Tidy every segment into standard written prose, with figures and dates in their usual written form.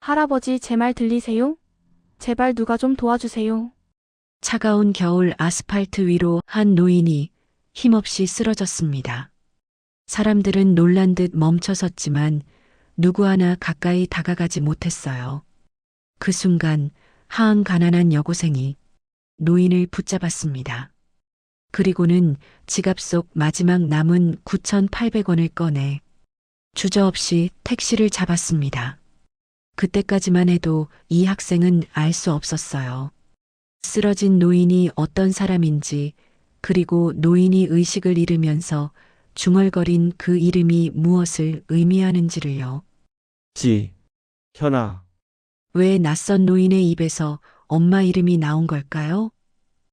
할아버지, 제 말 들리세요? 제발 누가 좀 도와주세요. 차가운 겨울 아스팔트 위로 한 노인이 힘없이 쓰러졌습니다. 사람들은 놀란 듯 멈춰섰지만 누구 하나 가까이 다가가지 못했어요. 그 순간 하응 가난한 여고생이 노인을 붙잡았습니다. 그리고는 지갑 속 마지막 남은 9,800원을 꺼내 주저없이 택시를 잡았습니다. 그때까지만 해도 이 학생은 알 수 없었어요. 쓰러진 노인이 어떤 사람인지, 그리고 노인이 의식을 잃으면서 중얼거린 그 이름이 무엇을 의미하는지를요. 현아, 왜 낯선 노인의 입에서 엄마 이름이 나온 걸까요?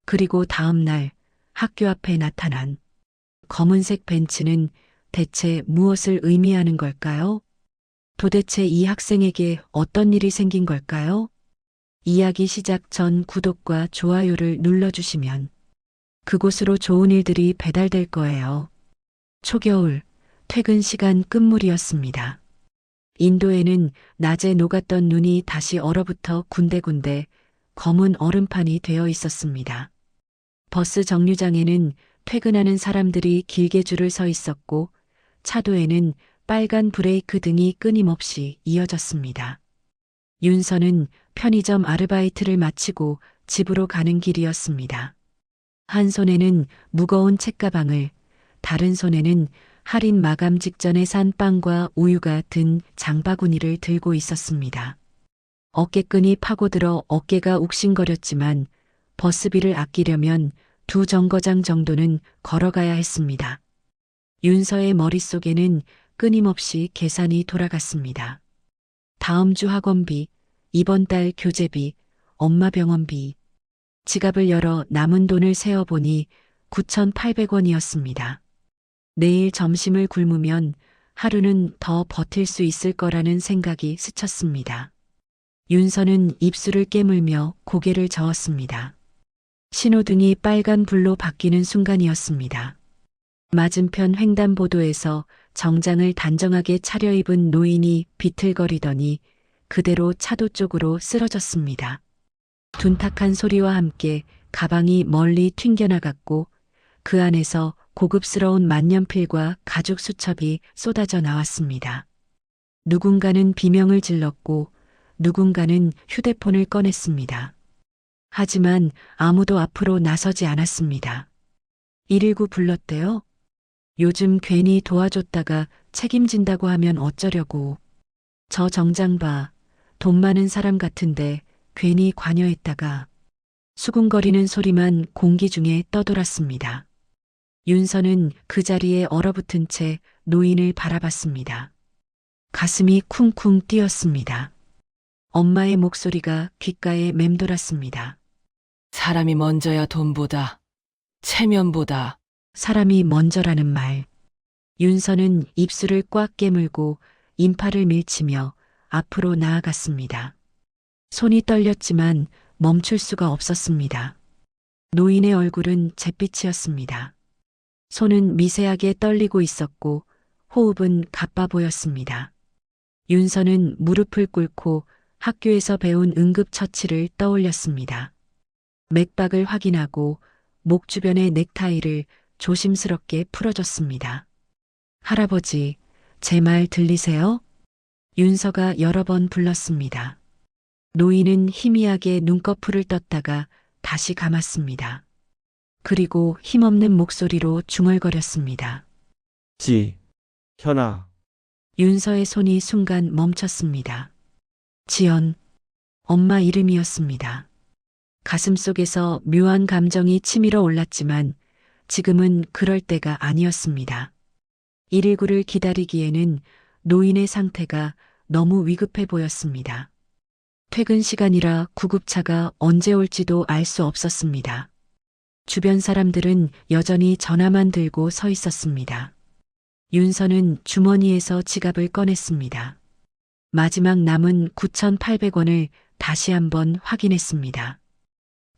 그리고 다음 날 학교 앞에 나타난 검은색 벤츠는 대체 무엇을 의미하는 걸까요? 도대체 이 학생에게 어떤 일이 생긴 걸까요? 이야기 시작 전 구독과 좋아요를 눌러주시면 그곳으로 좋은 일들이 배달될 거예요. 초겨울, 퇴근 시간 끝물이었습니다. 인도에는 낮에 녹았던 눈이 다시 얼어붙어 군데군데 검은 얼음판이 되어 있었습니다. 버스 정류장에는 퇴근하는 사람들이 길게 줄을 서 있었고 차도에는 빨간 브레이크 등이 끊임없이 이어졌습니다. 윤서는 편의점 아르바이트를 마치고 집으로 가는 길이었습니다. 한 손에는 무거운 책가방을, 다른 손에는 할인 마감 직전에 산 빵과 우유가 든 장바구니를 들고 있었습니다. 어깨끈이 파고들어 어깨가 욱신거렸지만 버스비를 아끼려면 2정거장 정도는 걸어가야 했습니다. 윤서의 머릿속에는 끊임없이 계산이 돌아갔습니다. 다음 주 학원비, 이번 달 교재비, 엄마 병원비. 지갑을 열어 남은 돈을 세어보니 9,800원이었습니다. 내일 점심을 굶으면 하루는 더 버틸 수 있을 거라는 생각이 스쳤습니다. 윤서는 입술을 깨물며 고개를 저었습니다. 신호등이 빨간 불로 바뀌는 순간이었습니다. 맞은편 횡단보도에서 정장을 단정하게 차려입은 노인이 비틀거리더니 그대로 차도 쪽으로 쓰러졌습니다. 둔탁한 소리와 함께 가방이 멀리 튕겨나갔고 그 안에서 고급스러운 만년필과 가죽 수첩이 쏟아져 나왔습니다. 누군가는 비명을 질렀고 누군가는 휴대폰을 꺼냈습니다. 하지만 아무도 앞으로 나서지 않았습니다. 119 불렀대요? 요즘 괜히 도와줬다가 책임진다고 하면 어쩌려고. 저 정장 봐. 돈 많은 사람 같은데 괜히 관여했다가. 수군거리는 소리만 공기 중에 떠돌았습니다. 윤서는 그 자리에 얼어붙은 채 노인을 바라봤습니다. 가슴이 쿵쿵 뛰었습니다. 엄마의 목소리가 귓가에 맴돌았습니다. 사람이 먼저야 돈보다, 체면보다. 사람이 먼저라는 말. 윤서는 입술을 꽉 깨물고 인파를 밀치며 앞으로 나아갔습니다. 손이 떨렸지만 멈출 수가 없었습니다. 노인의 얼굴은 잿빛이었습니다. 손은 미세하게 떨리고 있었고 호흡은 가빠 보였습니다. 윤서는 무릎을 꿇고 학교에서 배운 응급처치를 떠올렸습니다. 맥박을 확인하고 목 주변의 넥타이를 조심스럽게 풀어줬습니다. 할아버지, 제 말 들리세요? 윤서가 여러 번 불렀습니다. 노인은 희미하게 눈꺼풀을 떴다가 다시 감았습니다. 그리고 힘없는 목소리로 중얼거렸습니다. 현아, 윤서의 손이 순간 멈췄습니다. 지연, 엄마 이름이었습니다. 가슴속에서 묘한 감정이 치밀어 올랐지만 지금은 그럴 때가 아니었습니다. 119를 기다리기에는 노인의 상태가 너무 위급해 보였습니다. 퇴근 시간이라 구급차가 언제 올지도 알 수 없었습니다. 주변 사람들은 여전히 전화만 들고 서 있었습니다. 윤서는 주머니에서 지갑을 꺼냈습니다. 마지막 남은 9,800원을 다시 한번 확인했습니다.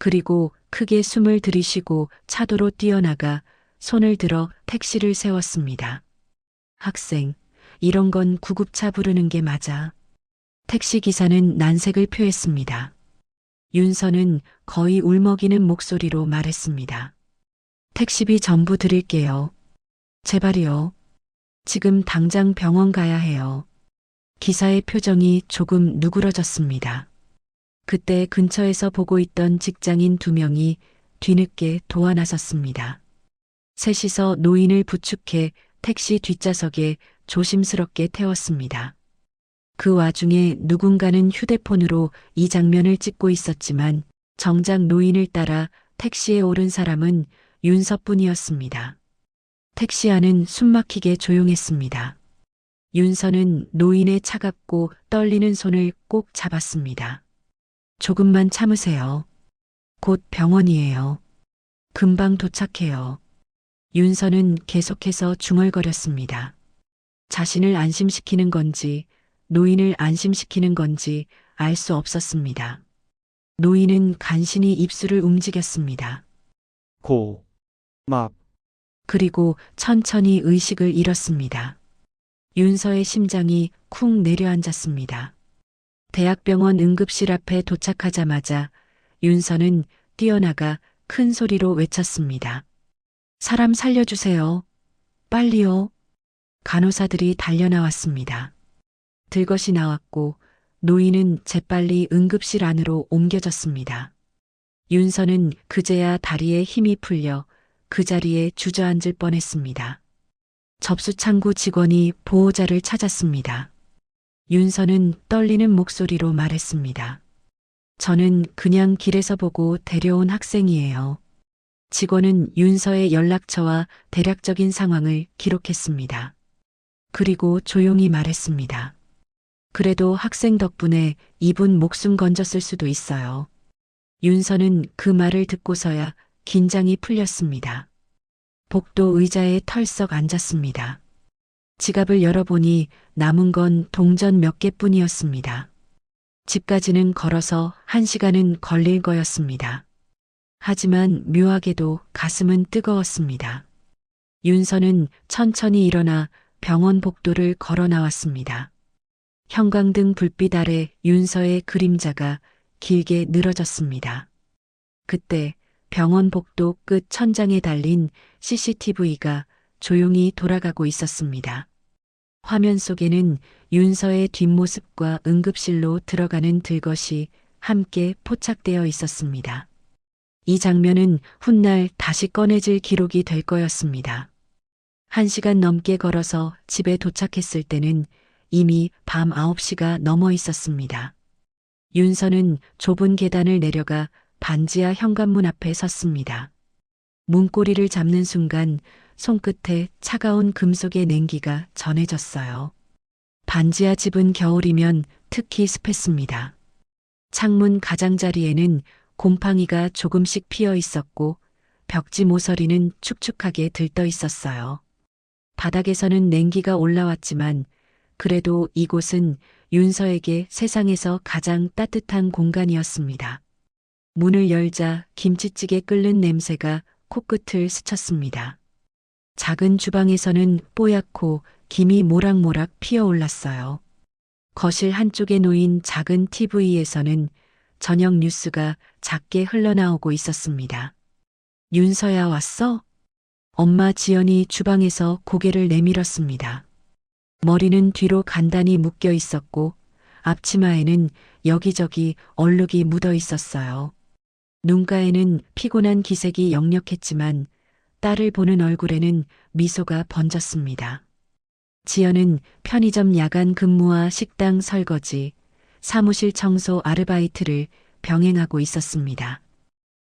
그리고 크게 숨을 들이쉬고 차도로 뛰어나가 손을 들어 택시를 세웠습니다. 학생, 이런 건 구급차 부르는 게 맞아. 택시기사는 난색을 표했습니다. 윤서는 거의 울먹이는 목소리로 말했습니다. 택시비 전부 드릴게요. 제발이요. 지금 당장 병원 가야 해요. 기사의 표정이 조금 누그러졌습니다. 그때 근처에서 보고 있던 직장인 2명이 뒤늦게 도와 나섰습니다. 셋이서 노인을 부축해 택시 뒷좌석에 조심스럽게 태웠습니다. 그 와중에 누군가는 휴대폰으로 이 장면을 찍고 있었지만 정작 노인을 따라 택시에 오른 사람은 윤서뿐이었습니다. 택시 안은 숨막히게 조용했습니다. 윤서는 노인의 차갑고 떨리는 손을 꼭 잡았습니다. 조금만 참으세요. 곧 병원이에요. 금방 도착해요. 윤서는 계속해서 중얼거렸습니다. 자신을 안심시키는 건지 노인을 안심시키는 건지 알 수 없었습니다. 노인은 간신히 입술을 움직였습니다. 막, 그리고 천천히 의식을 잃었습니다. 윤서의 심장이 쿵 내려앉았습니다. 대학병원 응급실 앞에 도착하자마자 윤서는 뛰어나가 큰 소리로 외쳤습니다. 사람 살려주세요. 빨리요. 간호사들이 달려나왔습니다. 들것이 나왔고 노인은 재빨리 응급실 안으로 옮겨졌습니다. 윤서는 그제야 다리에 힘이 풀려 그 자리에 주저앉을 뻔했습니다. 접수창구 직원이 보호자를 찾았습니다. 윤서는 떨리는 목소리로 말했습니다. 저는 그냥 길에서 보고 데려온 학생이에요. 직원은 윤서의 연락처와 대략적인 상황을 기록했습니다. 그리고 조용히 말했습니다. 그래도 학생 덕분에 이분 목숨 건졌을 수도 있어요. 윤서는 그 말을 듣고서야 긴장이 풀렸습니다. 복도 의자에 털썩 앉았습니다. 지갑을 열어보니 남은 건 동전 몇 개뿐이었습니다. 집까지는 걸어서 1시간은 걸릴 거였습니다. 하지만 묘하게도 가슴은 뜨거웠습니다. 윤서는 천천히 일어나 병원 복도를 걸어 나왔습니다. 형광등 불빛 아래 윤서의 그림자가 길게 늘어졌습니다. 그때 병원 복도 끝 천장에 달린 CCTV가 조용히 돌아가고 있었습니다. 화면 속에는 윤서의 뒷모습과 응급실로 들어가는 들것이 함께 포착되어 있었습니다. 이 장면은 훗날 다시 꺼내질 기록이 될 거였습니다. 1시간 넘게 걸어서 집에 도착했을 때는 이미 밤 9시가 넘어 있었습니다. 윤서는 좁은 계단을 내려가 반지하 현관문 앞에 섰습니다. 문고리를 잡는 순간 손끝에 차가운 금속의 냉기가 전해졌어요. 반지하 집은 겨울이면 특히 습했습니다. 창문 가장자리에는 곰팡이가 조금씩 피어 있었고 벽지 모서리는 축축하게 들떠 있었어요. 바닥에서는 냉기가 올라왔지만 그래도 이곳은 윤서에게 세상에서 가장 따뜻한 공간이었습니다. 문을 열자 김치찌개 끓는 냄새가 코끝을 스쳤습니다. 작은 주방에서는 뽀얗고 김이 모락모락 피어올랐어요. 거실 한쪽에 놓인 작은 TV에서는 저녁 뉴스가 작게 흘러나오고 있었습니다. 윤서야 왔어? 엄마 지연이 주방에서 고개를 내밀었습니다. 머리는 뒤로 간단히 묶여 있었고 앞치마에는 여기저기 얼룩이 묻어 있었어요. 눈가에는 피곤한 기색이 역력했지만 딸을 보는 얼굴에는 미소가 번졌습니다. 지연은 편의점 야간 근무와 식당 설거지, 사무실 청소 아르바이트를 병행하고 있었습니다.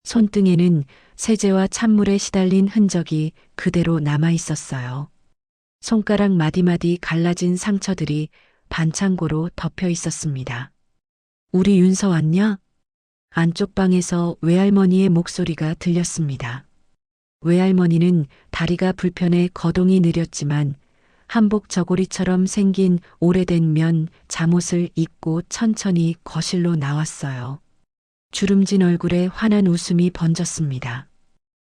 손등에는 세제와 찬물에 시달린 흔적이 그대로 남아 있었어요. 손가락 마디마디 갈라진 상처들이 반창고로 덮여 있었습니다. 우리 윤서 왔냐? 안쪽 방에서 외할머니의 목소리가 들렸습니다. 외할머니는 다리가 불편해 거동이 느렸지만 한복 저고리처럼 생긴 오래된 면 잠옷을 입고 천천히 거실로 나왔어요. 주름진 얼굴에 환한 웃음이 번졌습니다.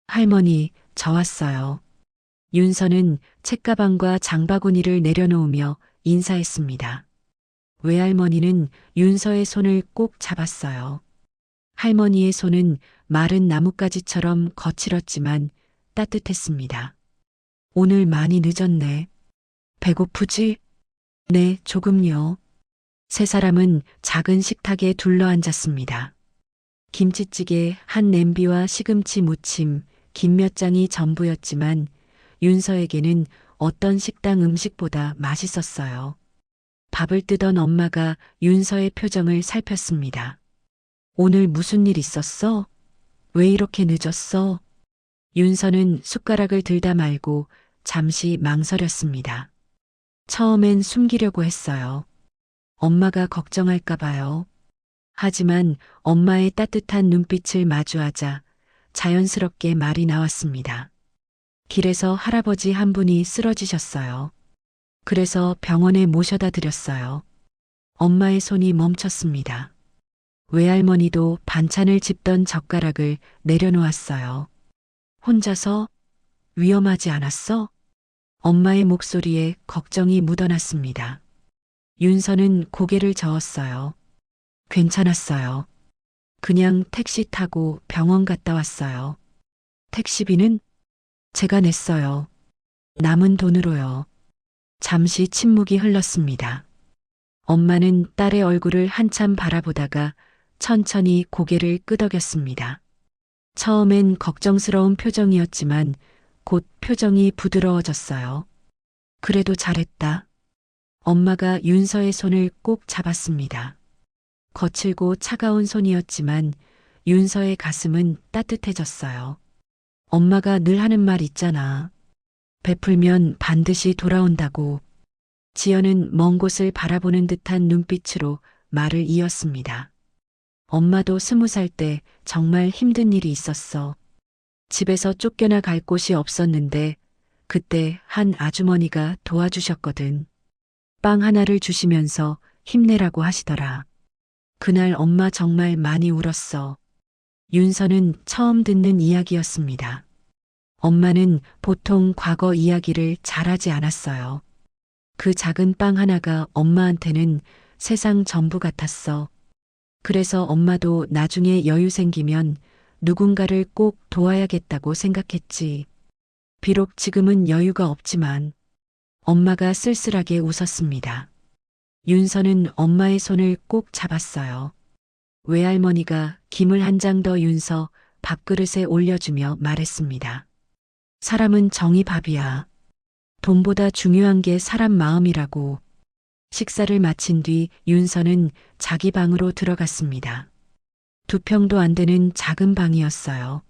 할머니, 저 왔어요. 윤서는 책가방과 장바구니를 내려놓으며 인사했습니다. 외할머니는 윤서의 손을 꼭 잡았어요. 할머니의 손은 마른 나뭇가지처럼 거칠었지만 따뜻했습니다. 오늘 많이 늦었네. 배고프지? 네, 조금요. 세 사람은 작은 식탁에 둘러앉았습니다. 김치찌개 한 냄비와 시금치 무침, 김 몇 장이 전부였지만 윤서에게는 어떤 식당 음식보다 맛있었어요. 밥을 뜨던 엄마가 윤서의 표정을 살폈습니다. 오늘 무슨 일 있었어? 왜 이렇게 늦었어? 윤서는 숟가락을 들다 말고 잠시 망설였습니다. 처음엔 숨기려고 했어요. 엄마가 걱정할까 봐요. 하지만 엄마의 따뜻한 눈빛을 마주하자 자연스럽게 말이 나왔습니다. 길에서 할아버지 한 분이 쓰러지셨어요. 그래서 병원에 모셔다 드렸어요. 엄마의 손이 멈췄습니다. 외할머니도 반찬을 집던 젓가락을 내려놓았어요. 혼자서? 위험하지 않았어? 엄마의 목소리에 걱정이 묻어났습니다. 윤서는 고개를 저었어요. 괜찮았어요. 그냥 택시 타고 병원 갔다 왔어요. 택시비는? 제가 냈어요. 남은 돈으로요. 잠시 침묵이 흘렀습니다. 엄마는 딸의 얼굴을 한참 바라보다가 천천히 고개를 끄덕였습니다. 처음엔 걱정스러운 표정이었지만 곧 표정이 부드러워졌어요. 그래도 잘했다. 엄마가 윤서의 손을 꼭 잡았습니다. 거칠고 차가운 손이었지만 윤서의 가슴은 따뜻해졌어요. 엄마가 늘 하는 말 있잖아. 베풀면 반드시 돌아온다고. 지연은 먼 곳을 바라보는 듯한 눈빛으로 말을 이었습니다. 엄마도 20살 때 정말 힘든 일이 있었어. 집에서 쫓겨나 갈 곳이 없었는데 그때 한 아주머니가 도와주셨거든. 빵 하나를 주시면서 힘내라고 하시더라. 그날 엄마 정말 많이 울었어. 윤서는 처음 듣는 이야기였습니다. 엄마는 보통 과거 이야기를 잘하지 않았어요. 그 작은 빵 하나가 엄마한테는 세상 전부 같았어. 그래서 엄마도 나중에 여유 생기면 누군가를 꼭 도와야겠다고 생각했지. 비록 지금은 여유가 없지만 엄마가 쓸쓸하게 웃었습니다. 윤서는 엄마의 손을 꼭 잡았어요. 외할머니가 김을 한 장 더 윤서 밥그릇에 올려주며 말했습니다. 사람은 정이 밥이야. 돈보다 중요한 게 사람 마음이라고. 식사를 마친 뒤 윤서는 자기 방으로 들어갔습니다. 2평도 안 되는 작은 방이었어요.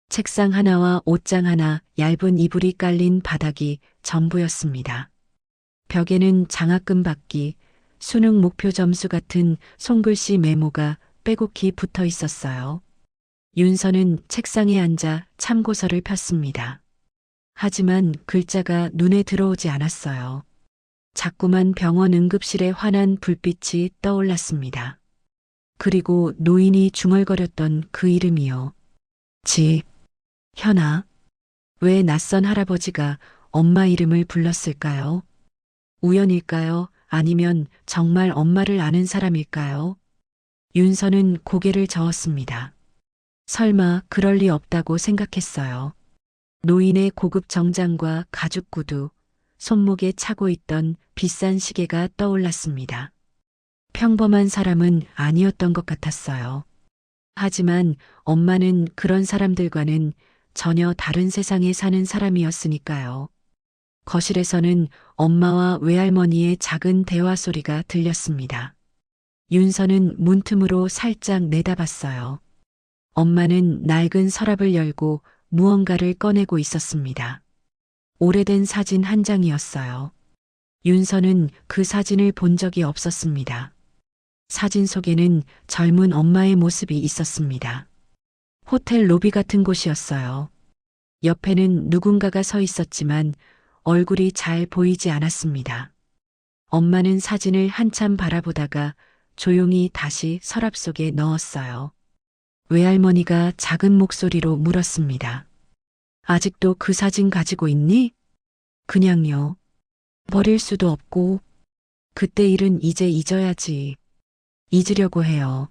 책상 하나와 옷장 하나, 얇은 이불이 깔린 바닥이 전부였습니다. 벽에는 장학금 받기, 수능 목표 점수 같은 손글씨 메모가 빼곡히 붙어 있었어요. 윤서는 책상에 앉아 참고서를 폈습니다. 하지만 글자가 눈에 들어오지 않았어요. 자꾸만 병원 응급실에 환한 불빛이 떠올랐습니다. 그리고 노인이 중얼거렸던 그 이름이요. 현아. 왜 낯선 할아버지가 엄마 이름을 불렀을까요? 우연일까요? 아니면 정말 엄마를 아는 사람일까요? 윤서는 고개를 저었습니다. 설마 그럴 리 없다고 생각했어요. 노인의 고급 정장과 가죽 구두, 손목에 차고 있던 비싼 시계가 떠올랐습니다. 평범한 사람은 아니었던 것 같았어요. 하지만 엄마는 그런 사람들과는 전혀 다른 세상에 사는 사람이었으니까요. 거실에서는 엄마와 외할머니의 작은 대화 소리가 들렸습니다. 윤서는 문틈으로 살짝 내다봤어요. 엄마는 낡은 서랍을 열고 무언가를 꺼내고 있었습니다. 오래된 사진 한 장이었어요. 윤서는 그 사진을 본 적이 없었습니다. 사진 속에는 젊은 엄마의 모습이 있었습니다. 호텔 로비 같은 곳이었어요. 옆에는 누군가가 서 있었지만 얼굴이 잘 보이지 않았습니다. 엄마는 사진을 한참 바라보다가 조용히 다시 서랍 속에 넣었어요. 외할머니가 작은 목소리로 물었습니다. 아직도 그 사진 가지고 있니? 그냥요. 버릴 수도 없고. 그때 일은 이제 잊어야지. 잊으려고 해요.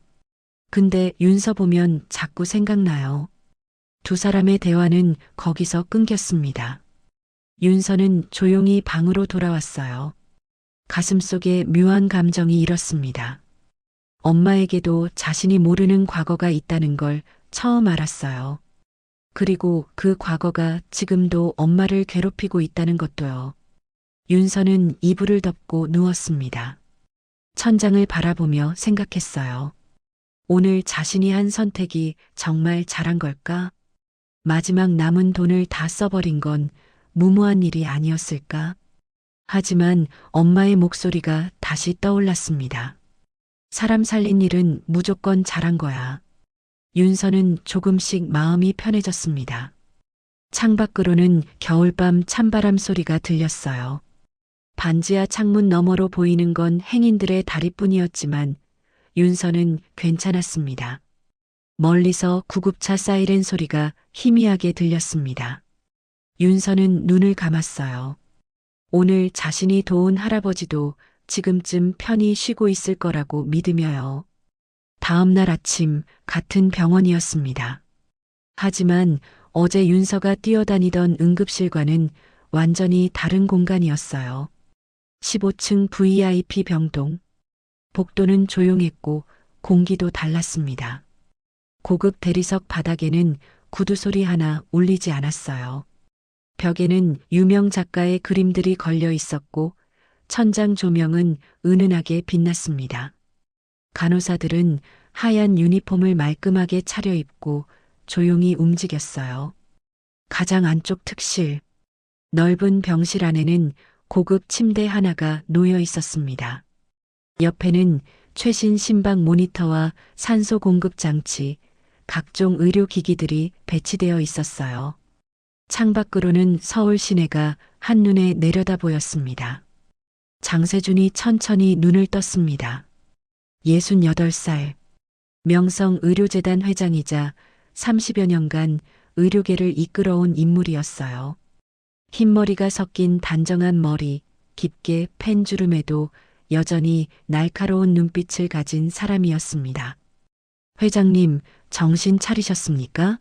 근데 윤서 보면 자꾸 생각나요. 두 사람의 대화는 거기서 끊겼습니다. 윤서는 조용히 방으로 돌아왔어요. 가슴속에 묘한 감정이 일었습니다. 엄마에게도 자신이 모르는 과거가 있다는 걸 처음 알았어요. 그리고 그 과거가 지금도 엄마를 괴롭히고 있다는 것도요. 윤서는 이불을 덮고 누웠습니다. 천장을 바라보며 생각했어요. 오늘 자신이 한 선택이 정말 잘한 걸까? 마지막 남은 돈을 다 써버린 건 무모한 일이 아니었을까? 하지만 엄마의 목소리가 다시 떠올랐습니다. 사람 살린 일은 무조건 잘한 거야. 윤서는 조금씩 마음이 편해졌습니다. 창밖으로는 겨울밤 찬바람 소리가 들렸어요. 반지하 창문 너머로 보이는 건 행인들의 다리뿐이었지만 윤서는 괜찮았습니다. 멀리서 구급차 사이렌 소리가 희미하게 들렸습니다. 윤서는 눈을 감았어요. 오늘 자신이 도운 할아버지도 지금쯤 편히 쉬고 있을 거라고 믿으며요. 다음 날 아침 같은 병원이었습니다. 하지만 어제 윤서가 뛰어다니던 응급실과는 완전히 다른 공간이었어요. 15층 VIP 병동. 복도는 조용했고 공기도 달랐습니다. 고급 대리석 바닥에는 구두 소리 하나 울리지 않았어요. 벽에는 유명 작가의 그림들이 걸려 있었고 천장 조명은 은은하게 빛났습니다. 간호사들은 하얀 유니폼을 말끔하게 차려입고 조용히 움직였어요. 가장 안쪽 특실. 넓은 병실 안에는 고급 침대 하나가 놓여 있었습니다. 옆에는 최신 심박 모니터와 산소 공급 장치, 각종 의료기기들이 배치되어 있었어요. 창밖으로는 서울 시내가 한눈에 내려다 보였습니다. 장세준이 천천히 눈을 떴습니다. 68살. 명성의료재단 회장이자 30여 년간 의료계를 이끌어온 인물이었어요. 흰머리가 섞인 단정한 머리, 깊게 팬 주름에도 여전히 날카로운 눈빛을 가진 사람이었습니다. 회장님, 정신 차리셨습니까?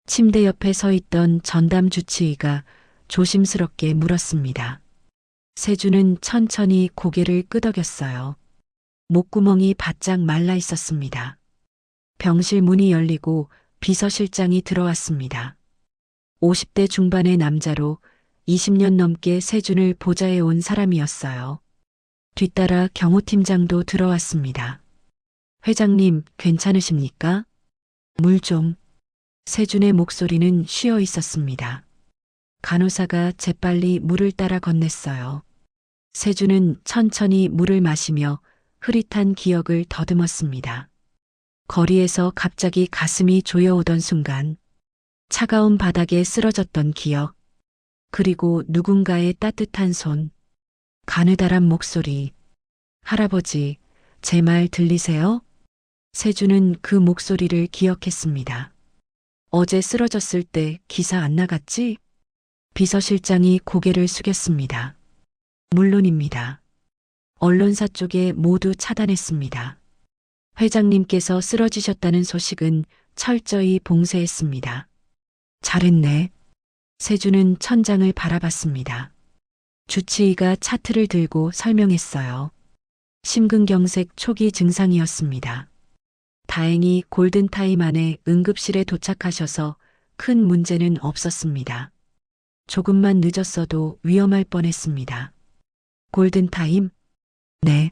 침대 옆에 서 있던 전담 주치의가 조심스럽게 물었습니다. 세준은 천천히 고개를 끄덕였어요. 목구멍이 바짝 말라 있었습니다. 병실 문이 열리고 비서실장이 들어왔습니다. 50대 중반의 남자로 20년 넘게 세준을 보좌해 온 사람이었어요. 뒤따라 경호팀장도 들어왔습니다. 회장님, 괜찮으십니까? 물 좀. 세준의 목소리는 쉬어 있었습니다. 간호사가 재빨리 물을 따라 건넸어요. 세준은 천천히 물을 마시며 흐릿한 기억을 더듬었습니다. 거리에서 갑자기 가슴이 조여오던 순간, 차가운 바닥에 쓰러졌던 기억, 그리고 누군가의 따뜻한 손, 가느다란 목소리. 할아버지, 제 말 들리세요? 세준은 그 목소리를 기억했습니다. 어제 쓰러졌을 때 기사 안 나갔지? 비서실장이 고개를 숙였습니다. 물론입니다. 언론사 쪽에 모두 차단했습니다. 회장님께서 쓰러지셨다는 소식은 철저히 봉쇄했습니다. 잘했네. 세준은 천장을 바라봤습니다. 주치의가 차트를 들고 설명했어요. 심근경색 초기 증상이었습니다. 다행히 골든타임 안에 응급실에 도착하셔서 큰 문제는 없었습니다. 조금만 늦었어도 위험할 뻔했습니다. 골든타임? 네.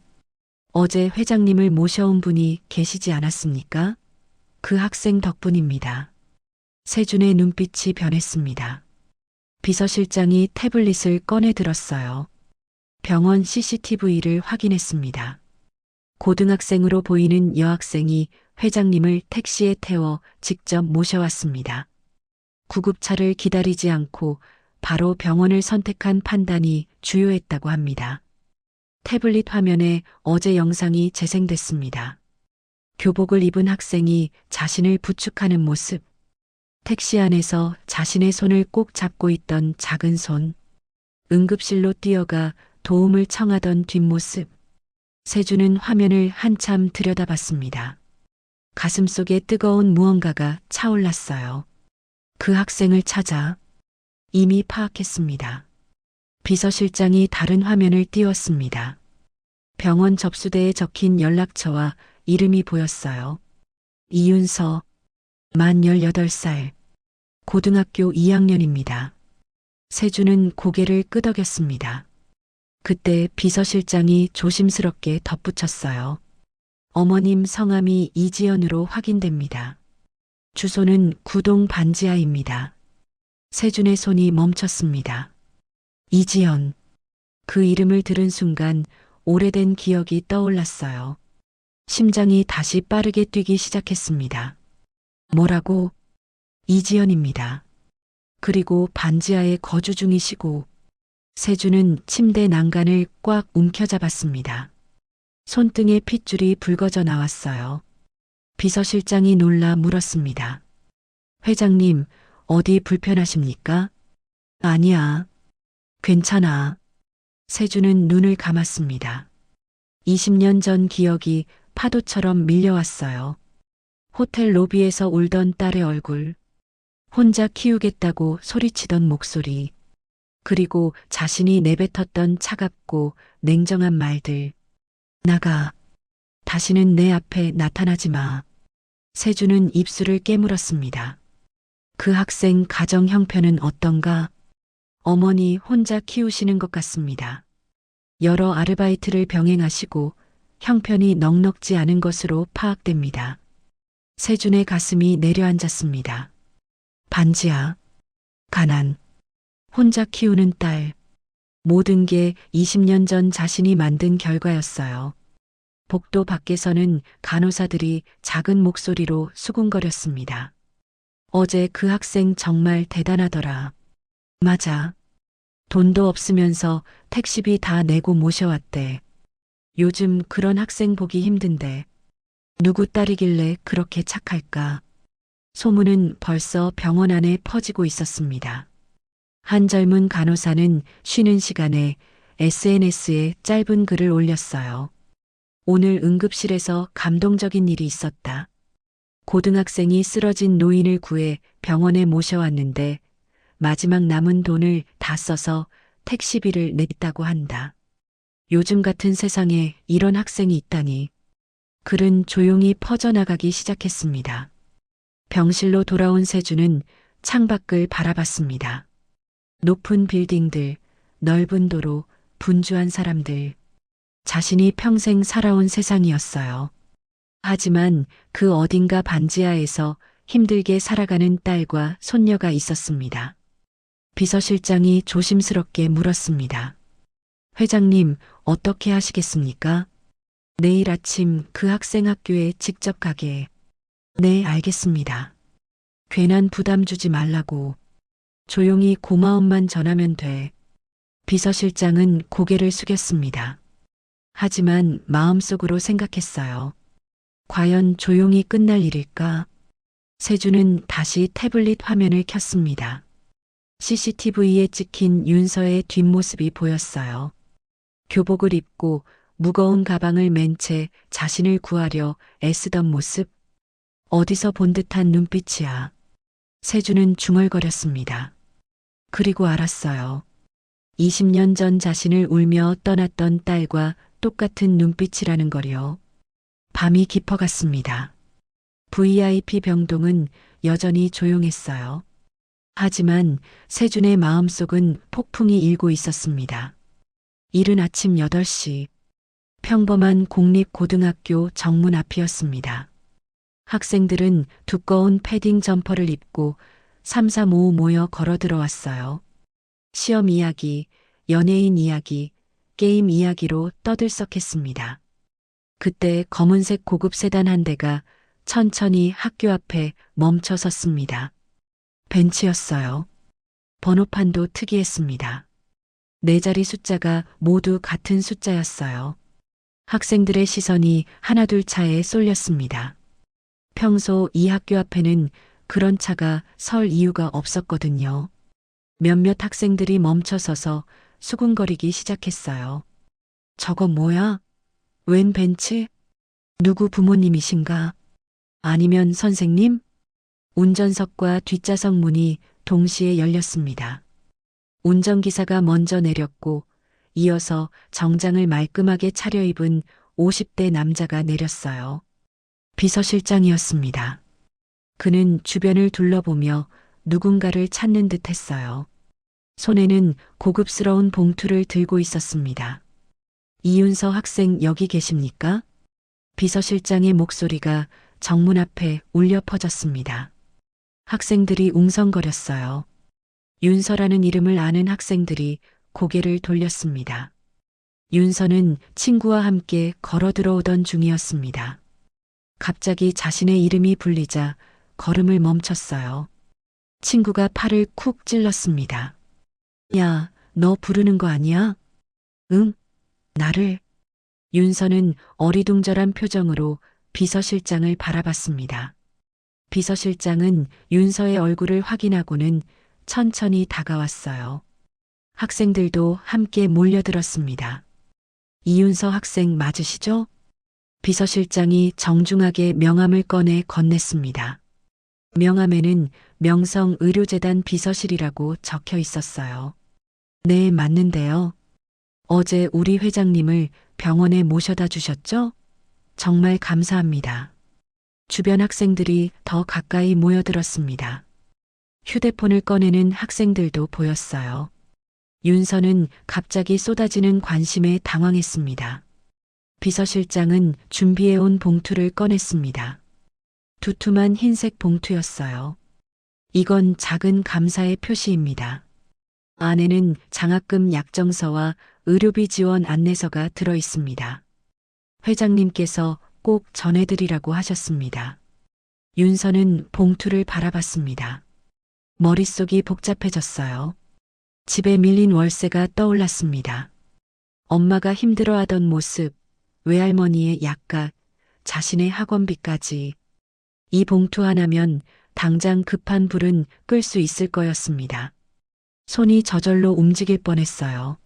어제 회장님을 모셔온 분이 계시지 않았습니까? 그 학생 덕분입니다. 세준의 눈빛이 변했습니다. 비서실장이 태블릿을 꺼내 들었어요. 병원 CCTV를 확인했습니다. 고등학생으로 보이는 여학생이 회장님을 택시에 태워 직접 모셔왔습니다. 구급차를 기다리지 않고 바로 병원을 선택한 판단이 주요했다고 합니다. 태블릿 화면에 어제 영상이 재생됐습니다. 교복을 입은 학생이 자신을 부축하는 모습, 택시 안에서 자신의 손을 꼭 잡고 있던 작은 손, 응급실로 뛰어가 도움을 청하던 뒷모습, 세주는 화면을 한참 들여다봤습니다. 가슴속에 뜨거운 무언가가 차올랐어요. 그 학생을 찾아 이미 파악했습니다. 비서실장이 다른 화면을 띄웠습니다. 병원 접수대에 적힌 연락처와 이름이 보였어요. 이윤서, 만 18살, 고등학교 2학년입니다. 세주는 고개를 끄덕였습니다. 그때 비서실장이 조심스럽게 덧붙였어요. 어머님 성함이 이지연으로 확인됩니다. 주소는 구동 반지하입니다. 세준의 손이 멈췄습니다. 이지연. 그 이름을 들은 순간 오래된 기억이 떠올랐어요. 심장이 다시 빠르게 뛰기 시작했습니다. 뭐라고? 이지연입니다. 그리고 반지하에 거주 중이시고. 세주는 침대 난간을 꽉 움켜잡았습니다. 손등에 핏줄이 붉어져 나왔어요. 비서실장이 놀라 물었습니다. 회장님, 어디 불편하십니까? 아니야. 괜찮아. 세주는 눈을 감았습니다. 20년 전 기억이 파도처럼 밀려왔어요. 호텔 로비에서 울던 딸의 얼굴, 혼자 키우겠다고 소리치던 목소리, 그리고 자신이 내뱉었던 차갑고 냉정한 말들. 나가. 다시는 내 앞에 나타나지 마. 세주는 입술을 깨물었습니다. 그 학생 가정 형편은 어떤가? 어머니 혼자 키우시는 것 같습니다. 여러 아르바이트를 병행하시고 형편이 넉넉지 않은 것으로 파악됩니다. 세준의 가슴이 내려앉았습니다. 반지하, 가난, 혼자 키우는 딸, 모든 게 20년 전 자신이 만든 결과였어요. 복도 밖에서는 간호사들이 작은 목소리로 수군거렸습니다. 어제 그 학생 정말 대단하더라. 맞아. 돈도 없으면서 택시비 다 내고 모셔왔대. 요즘 그런 학생 보기 힘든데. 누구 딸이길래 그렇게 착할까? 소문은 벌써 병원 안에 퍼지고 있었습니다. 한 젊은 간호사는 쉬는 시간에 SNS에 짧은 글을 올렸어요. 오늘 응급실에서 감동적인 일이 있었다. 고등학생이 쓰러진 노인을 구해 병원에 모셔왔는데 마지막 남은 돈을 다 써서 택시비를 냈다고 한다. 요즘 같은 세상에 이런 학생이 있다니. 글은 조용히 퍼져나가기 시작했습니다. 병실로 돌아온 세주는 창밖을 바라봤습니다. 높은 빌딩들, 넓은 도로, 분주한 사람들. 자신이 평생 살아온 세상이었어요. 하지만 그 어딘가 반지하에서 힘들게 살아가는 딸과 손녀가 있었습니다. 비서실장이 조심스럽게 물었습니다. 회장님, 어떻게 하시겠습니까? 내일 아침 그 학생 학교에 직접 가게. 네, 알겠습니다. 괜한 부담 주지 말라고. 조용히 고마움만 전하면 돼. 비서실장은 고개를 숙였습니다. 하지만 마음속으로 생각했어요. 과연 조용히 끝날 일일까? 세주는 다시 태블릿 화면을 켰습니다. CCTV에 찍힌 윤서의 뒷모습이 보였어요. 교복을 입고 무거운 가방을 맨 채 자신을 구하려 애쓰던 모습. 어디서 본 듯한 눈빛이야. 세주는 중얼거렸습니다. 그리고 알았어요. 20년 전 자신을 울며 떠났던 딸과 똑같은 눈빛이라는 거요. 밤이 깊어갔습니다. VIP 병동은 여전히 조용했어요. 하지만 세준의 마음속은 폭풍이 일고 있었습니다. 이른 아침 8시, 평범한 공립고등학교 정문 앞이었습니다. 학생들은 두꺼운 패딩 점퍼를 입고 3, 4, 5 모여 걸어 들어왔어요. 시험 이야기, 연예인 이야기, 게임 이야기로 떠들썩했습니다. 그때 검은색 고급 세단 한 대가 천천히 학교 앞에 멈춰 섰습니다. 벤츠였어요. 번호판도 특이했습니다. 네 자리 숫자가 모두 같은 숫자였어요. 학생들의 시선이 하나둘 차에 쏠렸습니다. 평소 이 학교 앞에는 그런 차가 설 이유가 없었거든요. 몇몇 학생들이 멈춰서서 수군거리기 시작했어요. 저거 뭐야? 웬 벤츠? 누구 부모님이신가? 아니면 선생님? 운전석과 뒷좌석 문이 동시에 열렸습니다. 운전기사가 먼저 내렸고 이어서 정장을 말끔하게 차려입은 50대 남자가 내렸어요. 비서실장이었습니다. 그는 주변을 둘러보며 누군가를 찾는 듯 했어요. 손에는 고급스러운 봉투를 들고 있었습니다. 이윤서 학생 여기 계십니까? 비서실장의 목소리가 정문 앞에 울려 퍼졌습니다. 학생들이 웅성거렸어요. 윤서라는 이름을 아는 학생들이 고개를 돌렸습니다. 윤서는 친구와 함께 걸어 들어오던 중이었습니다. 갑자기 자신의 이름이 불리자 걸음을 멈췄어요. 친구가 팔을 쿡 찔렀습니다. 야, 너 부르는 거 아니야? 응? 나를? 윤서는 어리둥절한 표정으로 비서실장을 바라봤습니다. 비서실장은 윤서의 얼굴을 확인하고는 천천히 다가왔어요. 학생들도 함께 몰려들었습니다. 이윤서 학생 맞으시죠? 비서실장이 정중하게 명함을 꺼내 건넸습니다. 명함에는 명성의료재단 비서실이라고 적혀 있었어요. 네, 맞는데요. 어제 우리 회장님을 병원에 모셔다 주셨죠? 정말 감사합니다. 주변 학생들이 더 가까이 모여들었습니다. 휴대폰을 꺼내는 학생들도 보였어요. 윤서는 갑자기 쏟아지는 관심에 당황했습니다. 비서실장은 준비해온 봉투를 꺼냈습니다. 두툼한 흰색 봉투였어요. 이건 작은 감사의 표시입니다. 안에는 장학금 약정서와 의료비 지원 안내서가 들어 있습니다. 회장님께서 꼭 전해드리라고 하셨습니다. 윤서는 봉투를 바라봤습니다. 머릿속이 복잡해졌어요. 집에 밀린 월세가 떠올랐습니다. 엄마가 힘들어하던 모습, 외할머니의 약각, 자신의 학원비까지. 이 봉투 하나면 당장 급한 불은 끌 수 있을 거였습니다. 손이 저절로 움직일 뻔했어요.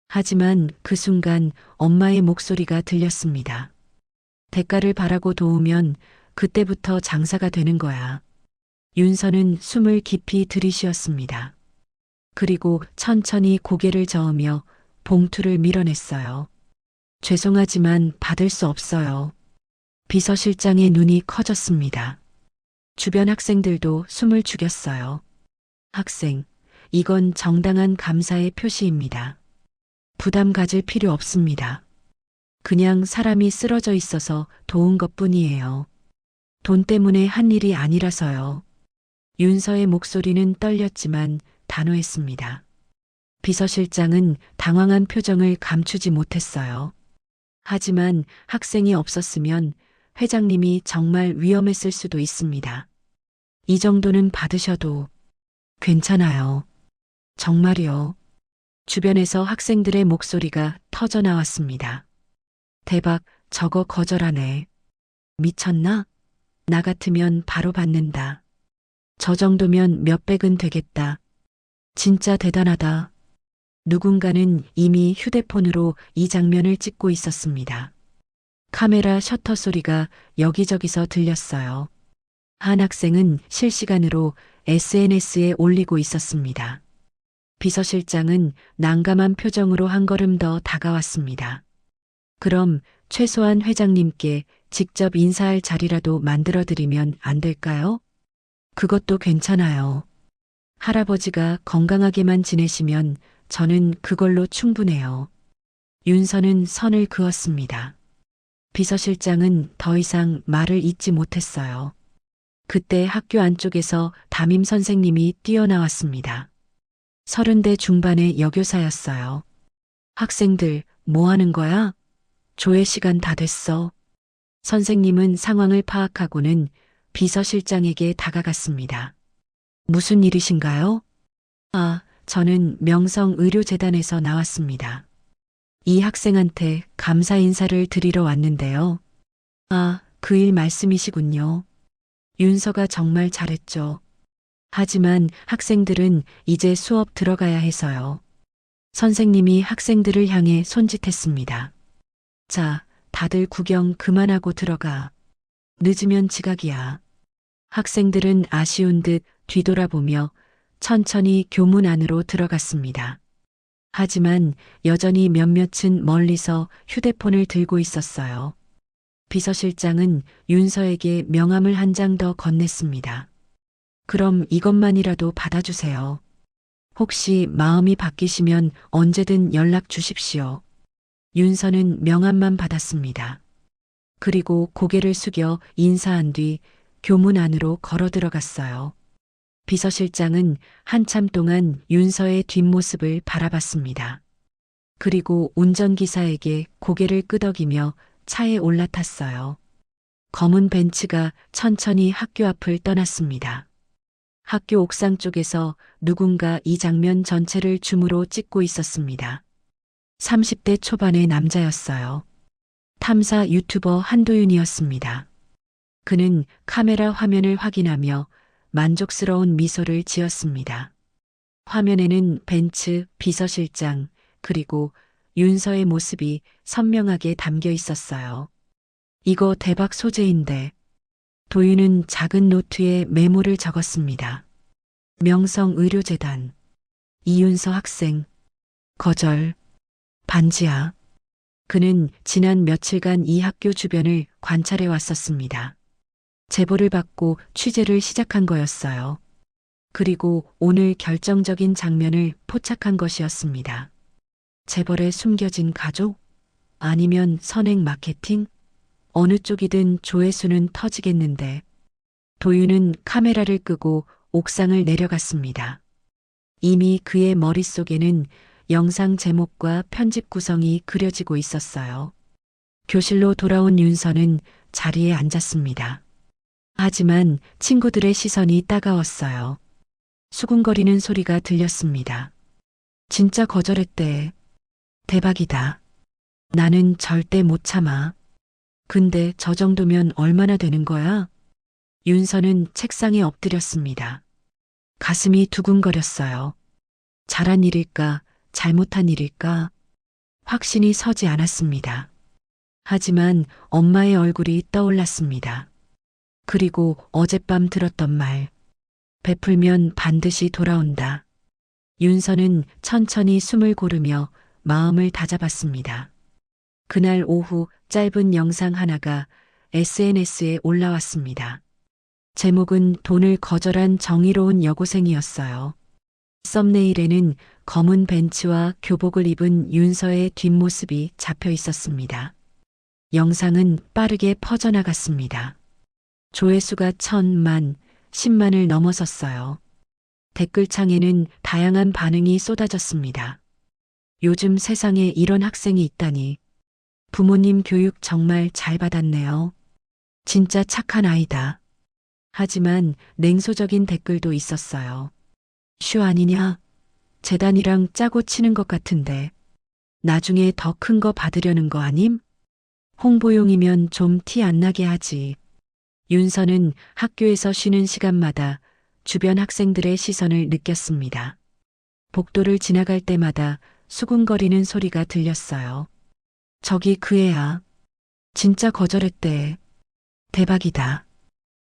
하지만 그 순간 엄마의 목소리가 들렸습니다. 대가를 바라고 도우면 그때부터 장사가 되는 거야. 윤서는 숨을 깊이 들이쉬었습니다. 그리고 천천히 고개를 저으며 봉투를 밀어냈어요. 죄송하지만 받을 수 없어요. 비서실장의 눈이 커졌습니다. 주변 학생들도 숨을 죽였어요. 학생, 이건 정당한 감사의 표시입니다. 부담 가질 필요 없습니다. 그냥 사람이 쓰러져 있어서 도운 것뿐이에요. 돈 때문에 한 일이 아니라서요. 윤서의 목소리는 떨렸지만 단호했습니다. 비서실장은 당황한 표정을 감추지 못했어요. 하지만 학생이 없었으면 회장님이 정말 위험했을 수도 있습니다. 이 정도는 받으셔도 괜찮아요. 정말이요. 주변에서 학생들의 목소리가 터져 나왔습니다. 대박, 저거 거절하네. 미쳤나? 나 같으면 바로 받는다. 저 정도면 몇백은 되겠다. 진짜 대단하다. 누군가는 이미 휴대폰으로 이 장면을 찍고 있었습니다. 카메라 셔터 소리가 여기저기서 들렸어요. 한 학생은 실시간으로 SNS에 올리고 있었습니다. 비서실장은 난감한 표정으로 한 걸음 더 다가왔습니다. 그럼 최소한 회장님께 직접 인사할 자리라도 만들어드리면 안 될까요? 그것도 괜찮아요. 할아버지가 건강하게만 지내시면 저는 그걸로 충분해요. 윤서는 선을 그었습니다. 비서실장은 더 이상 말을 잇지 못했어요. 그때 학교 안쪽에서 담임 선생님이 뛰어나왔습니다. 30대 중반의 여교사였어요. 학생들, 뭐 하는 거야? 조회 시간 다 됐어. 선생님은 상황을 파악하고는 비서실장에게 다가갔습니다. 무슨 일이신가요? 아, 저는 명성의료재단에서 나왔습니다. 이 학생한테 감사 인사를 드리러 왔는데요. 아, 그 일 말씀이시군요. 윤서가 정말 잘했죠. 하지만 학생들은 이제 수업 들어가야 해서요. 선생님이 학생들을 향해 손짓했습니다. 자, 다들 구경 그만하고 들어가. 늦으면 지각이야. 학생들은 아쉬운 듯 뒤돌아보며 천천히 교문 안으로 들어갔습니다. 하지만 여전히 몇몇은 멀리서 휴대폰을 들고 있었어요. 비서실장은 윤서에게 명함을 한 장 더 건넸습니다. 그럼 이것만이라도 받아주세요. 혹시 마음이 바뀌시면 언제든 연락 주십시오. 윤서는 명함만 받았습니다. 그리고 고개를 숙여 인사한 뒤 교문 안으로 걸어 들어갔어요. 비서실장은 한참 동안 윤서의 뒷모습을 바라봤습니다. 그리고 운전기사에게 고개를 끄덕이며 차에 올라탔어요. 검은 벤츠가 천천히 학교 앞을 떠났습니다. 학교 옥상 쪽에서 누군가 이 장면 전체를 줌으로 찍고 있었습니다. 30대 초반의 남자였어요. 탐사 유튜버 한도윤이었습니다. 그는 카메라 화면을 확인하며 만족스러운 미소를 지었습니다. 화면에는 벤츠, 비서실장, 그리고 윤서의 모습이 선명하게 담겨 있었어요. 이거 대박 소재인데. 도윤은 작은 노트에 메모를 적었습니다. 명성의료재단, 이윤서 학생, 거절, 반지하. 그는 지난 며칠간 이 학교 주변을 관찰해 왔었습니다. 제보를 받고 취재를 시작한 거였어요. 그리고 오늘 결정적인 장면을 포착한 것이었습니다. 재벌에 숨겨진 가족? 아니면 선행 마케팅? 어느 쪽이든 조회수는 터지겠는데. 도윤은 카메라를 끄고 옥상을 내려갔습니다. 이미 그의 머릿속에는 영상 제목과 편집 구성이 그려지고 있었어요. 교실로 돌아온 윤서는 자리에 앉았습니다. 하지만 친구들의 시선이 따가웠어요. 수군거리는 소리가 들렸습니다. 진짜 거절했대. 대박이다. 나는 절대 못 참아. 근데 저 정도면 얼마나 되는 거야? 윤서는 책상에 엎드렸습니다. 가슴이 두근거렸어요. 잘한 일일까, 잘못한 일일까? 확신이 서지 않았습니다. 하지만 엄마의 얼굴이 떠올랐습니다. 그리고 어젯밤 들었던 말. 베풀면 반드시 돌아온다. 윤서는 천천히 숨을 고르며 마음을 다잡았습니다. 그날 오후 짧은 영상 하나가 SNS에 올라왔습니다. 제목은 돈을 거절한 정의로운 여고생이었어요. 썸네일에는 검은 벤츠와 교복을 입은 윤서의 뒷모습이 잡혀 있었습니다. 영상은 빠르게 퍼져나갔습니다. 조회수가 1000만, 10만을 넘어섰어요. 댓글창에는 다양한 반응이 쏟아졌습니다. 요즘 세상에 이런 학생이 있다니. 부모님 교육 정말 잘 받았네요. 진짜 착한 아이다. 하지만 냉소적인 댓글도 있었어요. 슈 아니냐? 재단이랑 짜고 치는 것 같은데. 나중에 더 큰 거 받으려는 거 아님? 홍보용이면 좀 티 안 나게 하지. 윤서는 학교에서 쉬는 시간마다 주변 학생들의 시선을 느꼈습니다. 복도를 지나갈 때마다 수군거리는 소리가 들렸어요. 저기 그 애야. 진짜 거절했대. 대박이다.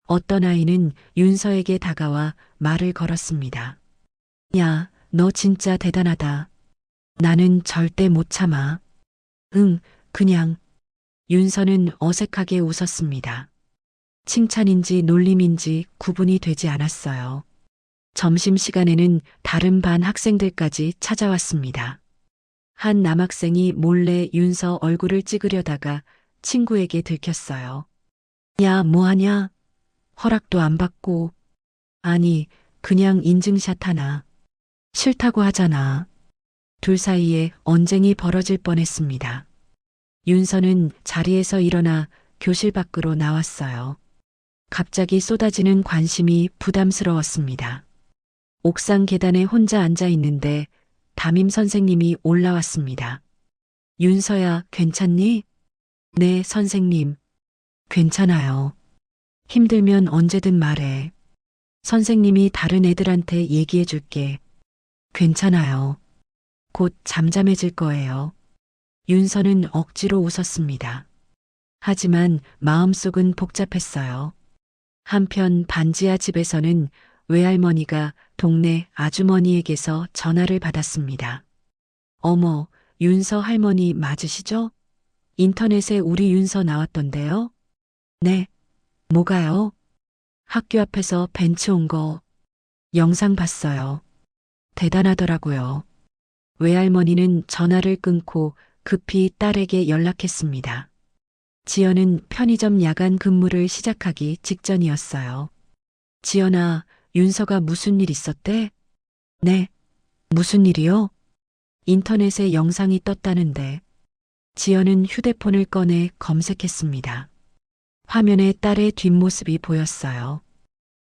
어떤 아이는 윤서에게 다가와 말을 걸었습니다. 야, 너 진짜 대단하다. 나는 절대 못 참아. 응, 그냥. 윤서는 어색하게 웃었습니다. 칭찬인지 놀림인지 구분이 되지 않았어요. 점심시간에는 다른 반 학생들까지 찾아왔습니다. 한 남학생이 몰래 윤서 얼굴을 찍으려다가 친구에게 들켰어요. 야, 뭐하냐? 허락도 안 받고. 아니, 그냥 인증샷 하나. 싫다고 하잖아. 둘 사이에 언쟁이 벌어질 뻔했습니다. 윤서는 자리에서 일어나 교실 밖으로 나왔어요. 갑자기 쏟아지는 관심이 부담스러웠습니다. 옥상 계단에 혼자 앉아 있는데 담임 선생님이 올라왔습니다. 윤서야, 괜찮니? 네, 선생님. 괜찮아요. 힘들면 언제든 말해. 선생님이 다른 애들한테 얘기해 줄게. 괜찮아요. 곧 잠잠해질 거예요. 윤서는 억지로 웃었습니다. 하지만 마음속은 복잡했어요. 한편 반지하 집에서는 외할머니가 동네 아주머니에게서 전화를 받았습니다. 어머, 윤서 할머니 맞으시죠? 인터넷에 우리 윤서 나왔던데요? 네. 뭐가요? 학교 앞에서 벤츠 온 거 영상 봤어요. 대단하더라고요. 외할머니는 전화를 끊고 급히 딸에게 연락했습니다. 지연은 편의점 야간 근무를 시작하기 직전이었어요. 지연아, 윤서가 무슨 일 있었대? 네. 무슨 일이요? 인터넷에 영상이 떴다는데. 지연은 휴대폰을 꺼내 검색했습니다. 화면에 딸의 뒷모습이 보였어요.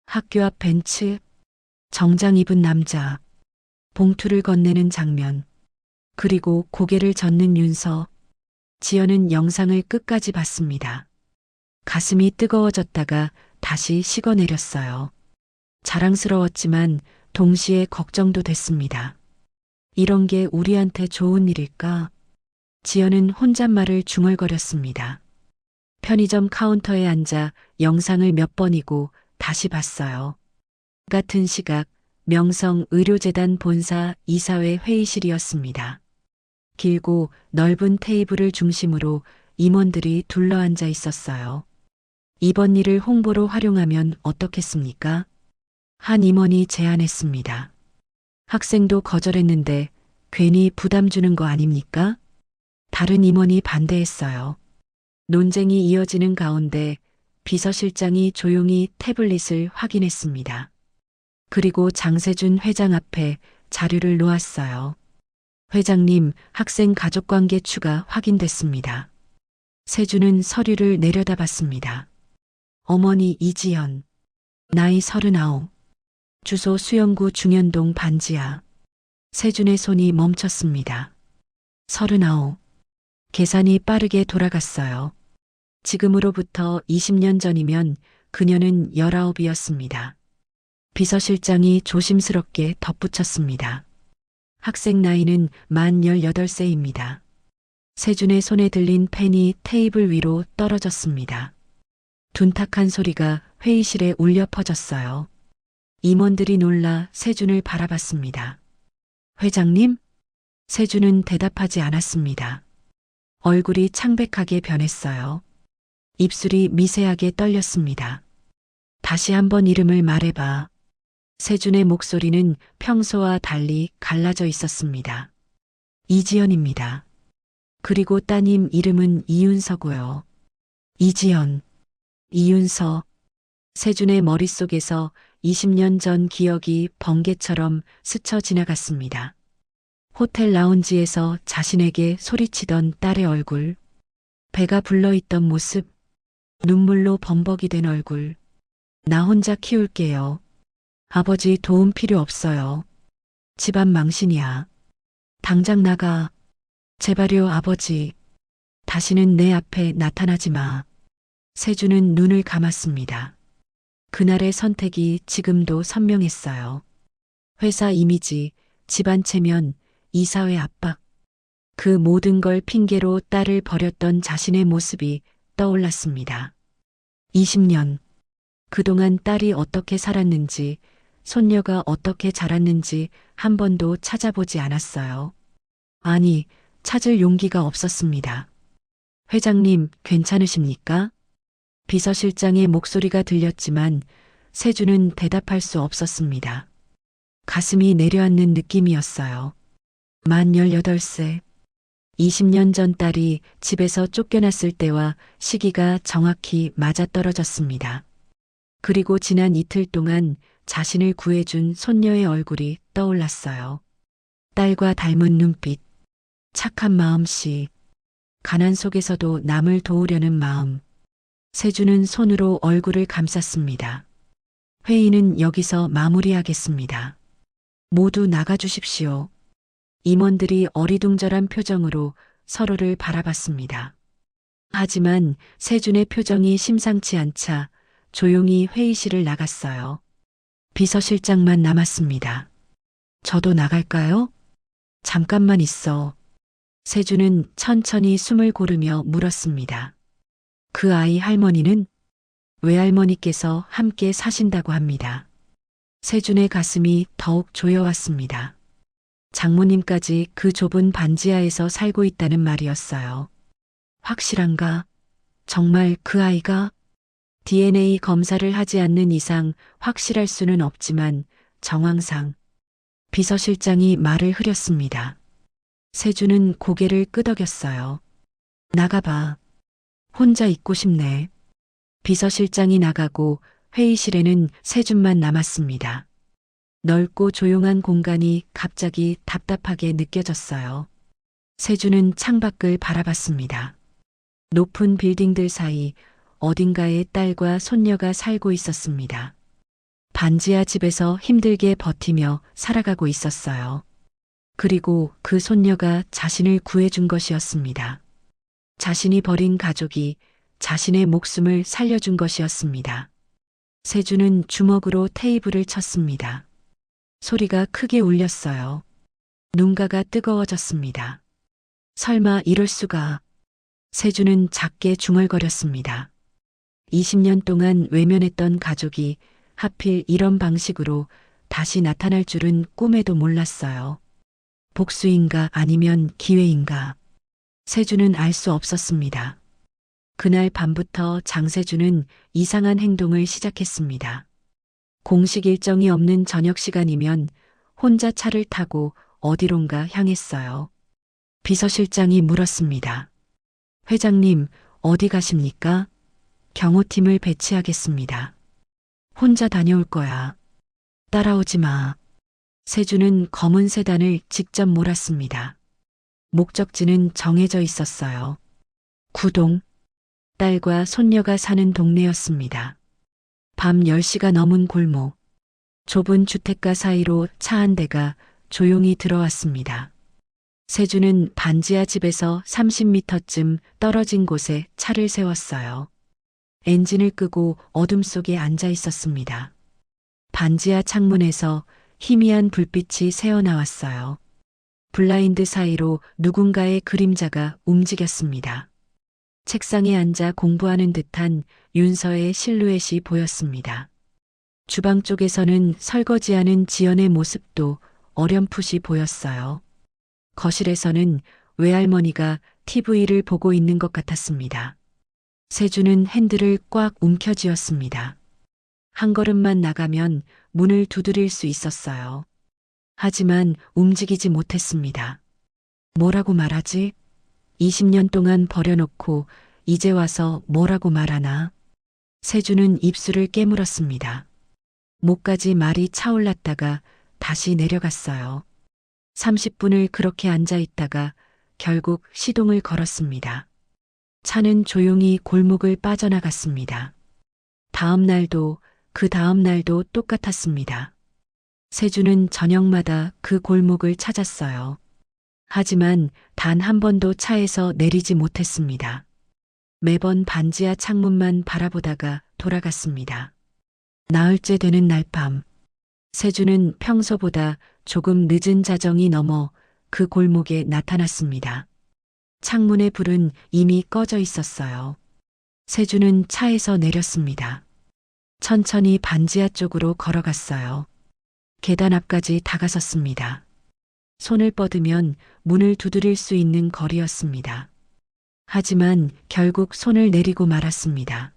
학교 앞 벤츠, 정장 입은 남자, 봉투를 건네는 장면, 그리고 고개를 젓는 윤서. 지연은 영상을 끝까지 봤습니다. 가슴이 뜨거워졌다가 다시 식어내렸어요. 자랑스러웠지만 동시에 걱정도 됐습니다. 이런 게 우리한테 좋은 일일까? 지연은 혼잣말을 중얼거렸습니다. 편의점 카운터에 앉아 영상을 몇 번이고 다시 봤어요. 같은 시각 명성의료재단 본사 이사회 회의실이었습니다. 길고 넓은 테이블을 중심으로 임원들이 둘러앉아 있었어요. 이번 일을 홍보로 활용하면 어떻겠습니까? 한 임원이 제안했습니다. 학생도 거절했는데 괜히 부담 주는 거 아닙니까? 다른 임원이 반대했어요. 논쟁이 이어지는 가운데 비서실장이 조용히 태블릿을 확인했습니다. 그리고 장세준 회장 앞에 자료를 놓았어요. 회장님, 학생 가족관계 추가 확인됐습니다. 세준은 서류를 내려다봤습니다. 어머니 이지연, 나이 39, 주소 수영구 중현동 반지하. 세준의 손이 멈췄습니다. 39. 계산이 빠르게 돌아갔어요. 지금으로부터 20년 전이면 그녀는 19이었습니다. 비서실장이 조심스럽게 덧붙였습니다. 학생 나이는 만 18세입니다. 세준의 손에 들린 펜이 테이블 위로 떨어졌습니다. 둔탁한 소리가 회의실에 울려 퍼졌어요. 임원들이 놀라 세준을 바라봤습니다. 회장님? 세준은 대답하지 않았습니다. 얼굴이 창백하게 변했어요. 입술이 미세하게 떨렸습니다. 다시 한번 이름을 말해봐. 세준의 목소리는 평소와 달리 갈라져 있었습니다. 이지연입니다. 그리고 따님 이름은 이윤서고요. 이지연, 이윤서. 세준의 머릿속에서 20년 전 기억이 번개처럼 스쳐 지나갔습니다. 호텔 라운지에서 자신에게 소리치던 딸의 얼굴, 배가 불러있던 모습, 눈물로 범벅이 된 얼굴. 나 혼자 키울게요. 아버지 도움 필요 없어요. 집안 망신이야. 당장 나가. 제발요, 아버지. 다시는 내 앞에 나타나지 마. 세준은 눈을 감았습니다. 그날의 선택이 지금도 선명했어요. 회사 이미지, 집안 체면, 이사회 압박. 그 모든 걸 핑계로 딸을 버렸던 자신의 모습이 떠올랐습니다. 20년. 그동안 딸이 어떻게 살았는지, 손녀가 어떻게 자랐는지 한 번도 찾아보지 않았어요. 아니, 찾을 용기가 없었습니다. 회장님, 괜찮으십니까? 비서실장의 목소리가 들렸지만 세준은 대답할 수 없었습니다. 가슴이 내려앉는 느낌이었어요. 만 18세. 20년 전 딸이 집에서 쫓겨났을 때와 시기가 정확히 맞아떨어졌습니다. 그리고 지난 이틀 동안 자신을 구해준 손녀의 얼굴이 떠올랐어요. 딸과 닮은 눈빛, 착한 마음씨, 가난 속에서도 남을 도우려는 마음. 세준은 손으로 얼굴을 감쌌습니다. 회의는 여기서 마무리하겠습니다. 모두 나가주십시오. 임원들이 어리둥절한 표정으로 서로를 바라봤습니다. 하지만 세준의 표정이 심상치 않자 조용히 회의실을 나갔어요. 비서실장만 남았습니다. 저도 나갈까요? 잠깐만 있어. 세준은 천천히 숨을 고르며 물었습니다. 그 아이 할머니는 외할머니께서 함께 사신다고 합니다. 세준의 가슴이 더욱 조여왔습니다. 장모님까지 그 좁은 반지하에서 살고 있다는 말이었어요. 확실한가? 정말 그 아이가? DNA 검사를 하지 않는 이상 확실할 수는 없지만 정황상 비서실장이 말을 흐렸습니다. 세준은 고개를 끄덕였어요. 나가봐. 혼자 있고 싶네. 비서실장이 나가고 회의실에는 세준만 남았습니다. 넓고 조용한 공간이 갑자기 답답하게 느껴졌어요. 세준은 창밖을 바라봤습니다. 높은 빌딩들 사이 어딘가에 딸과 손녀가 살고 있었습니다. 반지하 집에서 힘들게 버티며 살아가고 있었어요. 그리고 그 손녀가 자신을 구해준 것이었습니다. 자신이 버린 가족이 자신의 목숨을 살려준 것이었습니다. 세준은 주먹으로 테이블을 쳤습니다. 소리가 크게 울렸어요. 눈가가 뜨거워졌습니다. 설마 이럴 수가. 세준은 작게 중얼거렸습니다. 20년 동안 외면했던 가족이 하필 이런 방식으로 다시 나타날 줄은 꿈에도 몰랐어요. 복수인가 아니면 기회인가. 세준은 알 수 없었습니다. 그날 밤부터 장세준은 이상한 행동을 시작했습니다. 공식 일정이 없는 저녁 시간이면 혼자 차를 타고 어디론가 향했어요. 비서실장이 물었습니다. 회장님, 어디 가십니까? 경호팀을 배치하겠습니다. 혼자 다녀올 거야. 따라오지 마. 세준은 검은 세단을 직접 몰았습니다. 목적지는 정해져 있었어요. 구동. 딸과 손녀가 사는 동네였습니다. 밤 10시가 넘은 골목. 좁은 주택가 사이로 차 한 대가 조용히 들어왔습니다. 세준은 반지하 집에서 30m쯤 떨어진 곳에 차를 세웠어요. 엔진을 끄고 어둠 속에 앉아 있었습니다. 반지하 창문에서 희미한 불빛이 새어나왔어요. 블라인드 사이로 누군가의 그림자가 움직였습니다. 책상에 앉아 공부하는 듯한 윤서의 실루엣이 보였습니다. 주방 쪽에서는 설거지하는 지연의 모습도 어렴풋이 보였어요. 거실에서는 외할머니가 TV를 보고 있는 것 같았습니다. 세준은 핸들을 꽉 움켜쥐었습니다. 한 걸음만 나가면 문을 두드릴 수 있었어요. 하지만 움직이지 못했습니다. 뭐라고 말하지? 20년 동안 버려놓고 이제 와서 뭐라고 말하나? 세준은 입술을 깨물었습니다. 목까지 말이 차올랐다가 다시 내려갔어요. 30분을 그렇게 앉아 있다가 결국 시동을 걸었습니다. 차는 조용히 골목을 빠져나갔습니다. 다음 날도 그 다음 날도 똑같았습니다. 세준은 저녁마다 그 골목을 찾았어요. 하지만 단 한 번도 차에서 내리지 못했습니다. 매번 반지하 창문만 바라보다가 돌아갔습니다. 나흘째 되는 날 밤, 세준은 평소보다 조금 늦은 자정이 넘어 그 골목에 나타났습니다. 창문의 불은 이미 꺼져 있었어요. 세준은 차에서 내렸습니다. 천천히 반지하 쪽으로 걸어갔어요. 계단 앞까지 다가섰습니다. 손을 뻗으면 문을 두드릴 수 있는 거리였습니다. 하지만 결국 손을 내리고 말았습니다.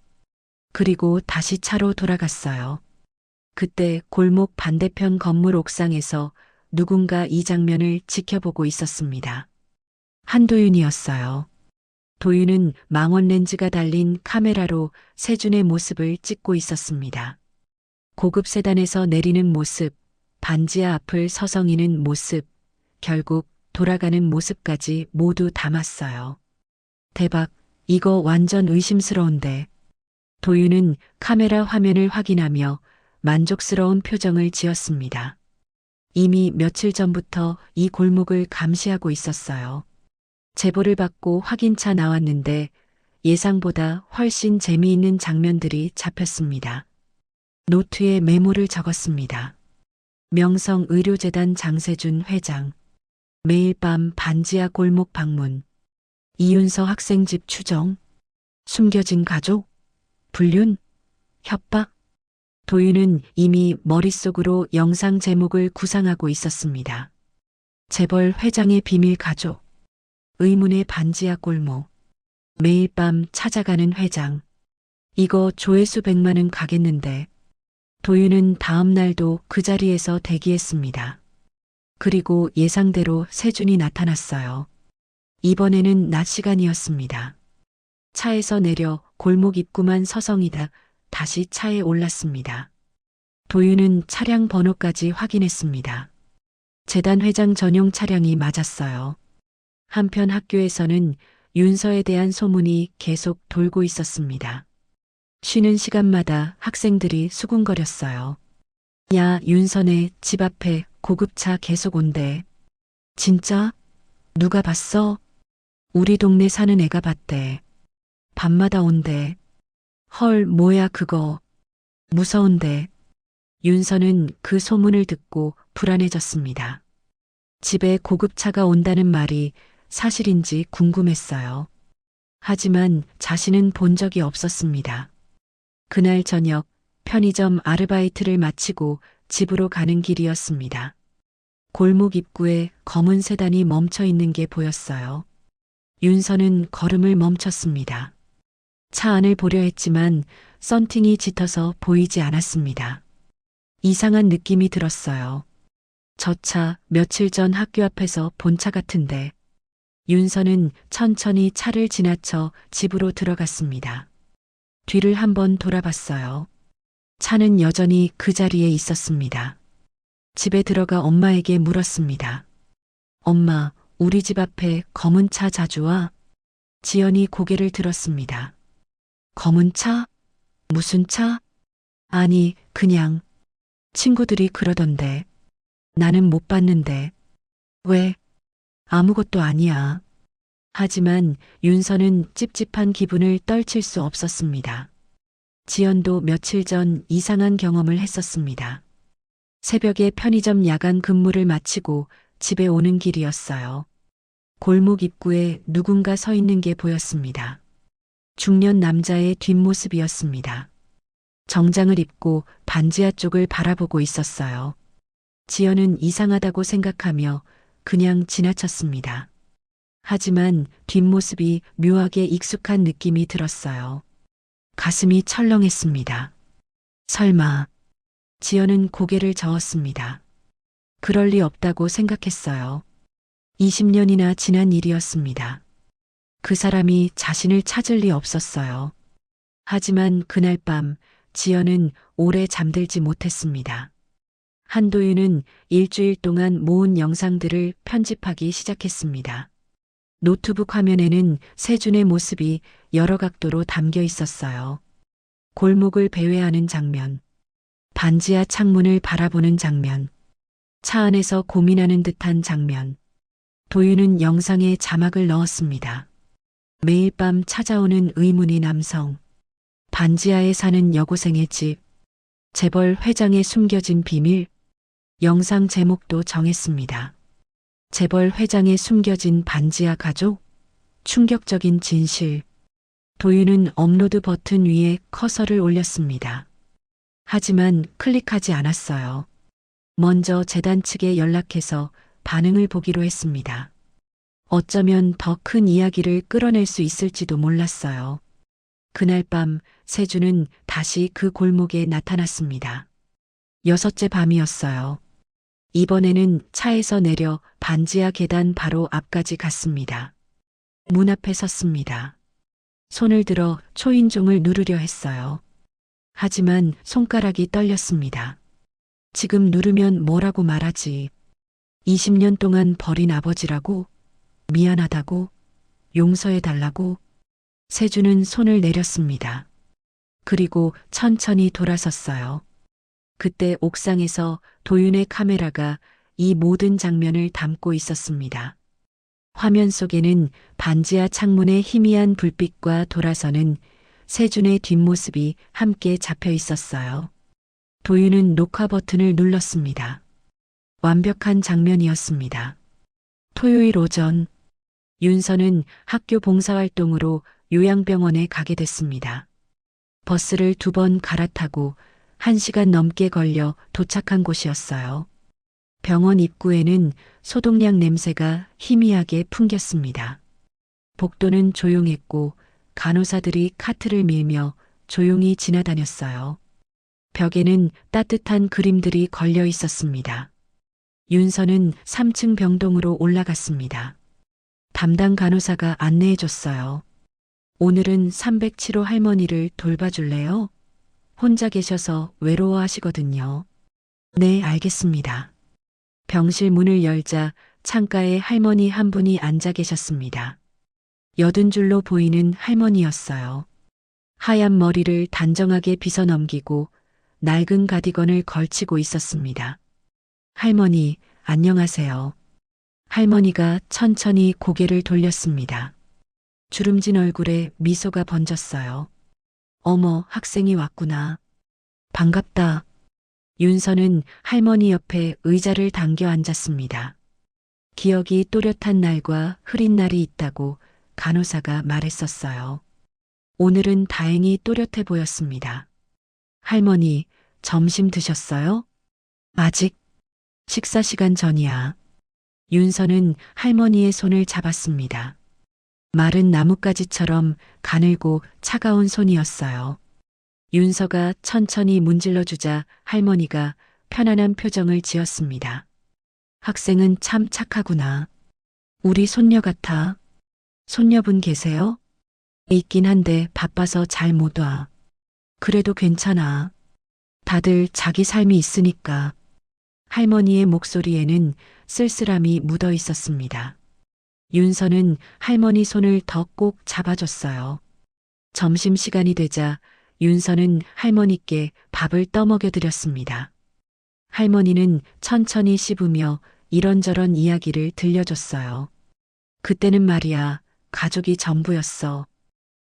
그리고 다시 차로 돌아갔어요. 그때 골목 반대편 건물 옥상에서 누군가 이 장면을 지켜보고 있었습니다. 한도윤이었어요. 도윤은 망원 렌즈가 달린 카메라로 세준의 모습을 찍고 있었습니다. 고급 세단에서 내리는 모습, 반지하 앞을 서성이는 모습, 결국 돌아가는 모습까지 모두 담았어요. 대박, 이거 완전 의심스러운데. 도윤은 카메라 화면을 확인하며 만족스러운 표정을 지었습니다. 이미 며칠 전부터 이 골목을 감시하고 있었어요. 제보를 받고 확인차 나왔는데 예상보다 훨씬 재미있는 장면들이 잡혔습니다. 노트에 메모를 적었습니다. 명성의료재단 장세준 회장. 매일 밤 반지하 골목 방문. 이윤서 학생 집 추정. 숨겨진 가족, 불륜, 협박. 도윤은 이미 머릿속으로 영상 제목을 구상하고 있었습니다. 재벌 회장의 비밀 가족, 의문의 반지하 골목, 매일 밤 찾아가는 회장. 이거 조회수 100만은 가겠는데. 도윤은 다음 날도 그 자리에서 대기했습니다. 그리고 예상대로 세준이 나타났어요. 이번에는 낮 시간이었습니다. 차에서 내려 골목 입구만 서성이다 다시 차에 올랐습니다. 도윤은 차량 번호까지 확인했습니다. 재단 회장 전용 차량이 맞았어요. 한편 학교에서는 윤서에 대한 소문이 계속 돌고 있었습니다. 쉬는 시간마다 학생들이 수군거렸어요. 야, 윤서네 집 앞에 고급차 계속 온대. 진짜? 누가 봤어? 우리 동네 사는 애가 봤대. 밤마다 온대. 헐, 뭐야 그거. 무서운데. 윤서는 그 소문을 듣고 불안해졌습니다. 집에 고급차가 온다는 말이 사실인지 궁금했어요. 하지만 자신은 본 적이 없었습니다. 그날 저녁 편의점 아르바이트를 마치고 집으로 가는 길이었습니다. 골목 입구에 검은 세단이 멈춰 있는 게 보였어요. 윤서는 걸음을 멈췄습니다. 차 안을 보려 했지만 썬팅이 짙어서 보이지 않았습니다. 이상한 느낌이 들었어요. 저 차 며칠 전 학교 앞에서 본 차 같은데. 윤서는 천천히 차를 지나쳐 집으로 들어갔습니다. 뒤를 한번 돌아봤어요. 차는 여전히 그 자리에 있었습니다. 집에 들어가 엄마에게 물었습니다. 엄마, 우리 집 앞에 검은 차 자주 와? 지연이 고개를 들었습니다. 검은 차? 무슨 차? 아니, 그냥. 친구들이 그러던데. 나는 못 봤는데. 왜? 아무것도 아니야. 하지만 윤서는 찝찝한 기분을 떨칠 수 없었습니다. 지연도 며칠 전 이상한 경험을 했었습니다. 새벽에 편의점 야간 근무를 마치고 집에 오는 길이었어요. 골목 입구에 누군가 서 있는 게 보였습니다. 중년 남자의 뒷모습이었습니다. 정장을 입고 반지하 쪽을 바라보고 있었어요. 지연은 이상하다고 생각하며 그냥 지나쳤습니다. 하지만 뒷모습이 묘하게 익숙한 느낌이 들었어요. 가슴이 철렁했습니다. 설마. 지연은 고개를 저었습니다. 그럴 리 없다고 생각했어요. 20년이나 지난 일이었습니다. 그 사람이 자신을 찾을 리 없었어요. 하지만 그날 밤 지연은 오래 잠들지 못했습니다. 한도윤은 일주일 동안 모은 영상들을 편집하기 시작했습니다. 노트북 화면에는 세준의 모습이 여러 각도로 담겨 있었어요. 골목을 배회하는 장면, 반지하 창문을 바라보는 장면, 차 안에서 고민하는 듯한 장면. 도윤은 영상에 자막을 넣었습니다. 매일 밤 찾아오는 의문의 남성, 반지하에 사는 여고생의 집, 재벌 회장의 숨겨진 비밀. 영상 제목도 정했습니다. 재벌 회장의 숨겨진 반지하 가족, 충격적인 진실. 도윤은 업로드 버튼 위에 커서를 올렸습니다. 하지만 클릭하지 않았어요. 먼저 재단 측에 연락해서 반응을 보기로 했습니다. 어쩌면 더 큰 이야기를 끌어낼 수 있을지도 몰랐어요. 그날 밤 세준은 다시 그 골목에 나타났습니다. 6째 밤이었어요. 이번에는 차에서 내려 반지하 계단 바로 앞까지 갔습니다. 문 앞에 섰습니다. 손을 들어 초인종을 누르려 했어요. 하지만 손가락이 떨렸습니다. 지금 누르면 뭐라고 말하지? 20년 동안 버린 아버지라고? 미안하다고? 용서해달라고? 세준은 손을 내렸습니다. 그리고 천천히 돌아섰어요. 그때 옥상에서 도윤의 카메라가 이 모든 장면을 담고 있었습니다. 화면 속에는 반지하 창문의 희미한 불빛과 돌아서는 세준의 뒷모습이 함께 잡혀 있었어요. 도윤은 녹화 버튼을 눌렀습니다. 완벽한 장면이었습니다. 토요일 오전, 윤서는 학교 봉사활동으로 요양병원에 가게 됐습니다. 버스를 2번 갈아타고 1시간 넘게 걸려 도착한 곳이었어요. 병원 입구에는 소독약 냄새가 희미하게 풍겼습니다. 복도는 조용했고 간호사들이 카트를 밀며 조용히 지나다녔어요. 벽에는 따뜻한 그림들이 걸려 있었습니다. 윤서는 3층 병동으로 올라갔습니다. 담당 간호사가 안내해 줬어요. 오늘은 307호 할머니를 돌봐줄래요? 혼자 계셔서 외로워하시거든요. 네, 알겠습니다. 병실 문을 열자 창가에 할머니 한 분이 앉아 계셨습니다. 여든 줄로 보이는 할머니였어요. 하얀 머리를 단정하게 빗어 넘기고 낡은 가디건을 걸치고 있었습니다. 할머니, 안녕하세요. 할머니가 천천히 고개를 돌렸습니다. 주름진 얼굴에 미소가 번졌어요. 어머, 학생이 왔구나. 반갑다. 윤서는 할머니 옆에 의자를 당겨 앉았습니다. 기억이 또렷한 날과 흐린 날이 있다고 간호사가 말했었어요. 오늘은 다행히 또렷해 보였습니다. 할머니, 점심 드셨어요? 아직 식사 시간 전이야. 윤서는 할머니의 손을 잡았습니다. 마른 나뭇가지처럼 가늘고 차가운 손이었어요. 윤서가 천천히 문질러 주자 할머니가 편안한 표정을 지었습니다. 학생은 참 착하구나. 우리 손녀 같아. 손녀분 계세요? 있긴 한데 바빠서 잘 못 와. 그래도 괜찮아. 다들 자기 삶이 있으니까. 할머니의 목소리에는 쓸쓸함이 묻어 있었습니다. 윤서는 할머니 손을 더 꼭 잡아줬어요. 점심시간이 되자 윤서는 할머니께 밥을 떠먹여 드렸습니다. 할머니는 천천히 씹으며 이런저런 이야기를 들려줬어요. 그때는 말이야, 가족이 전부였어.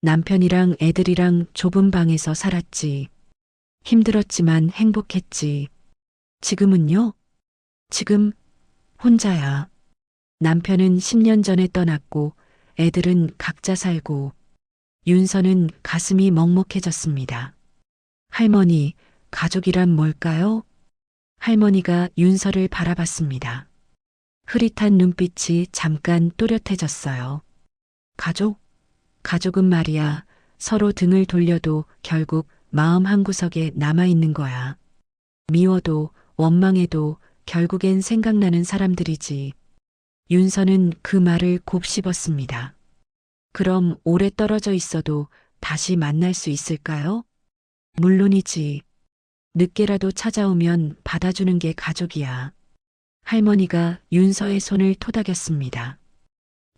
남편이랑 애들이랑 좁은 방에서 살았지. 힘들었지만 행복했지. 지금은요? 지금 혼자야. 남편은 10년 전에 떠났고 애들은 각자 살고. 윤서는 가슴이 먹먹해졌습니다. 할머니, 가족이란 뭘까요? 할머니가 윤서를 바라봤습니다. 흐릿한 눈빛이 잠깐 또렷해졌어요. 가족? 가족은 말이야, 서로 등을 돌려도 결국 마음 한구석에 남아있는 거야. 미워도 원망해도 결국엔 생각나는 사람들이지. 윤서는 그 말을 곱씹었습니다. 그럼 오래 떨어져 있어도 다시 만날 수 있을까요? 물론이지. 늦게라도 찾아오면 받아주는 게 가족이야. 할머니가 윤서의 손을 토닥였습니다.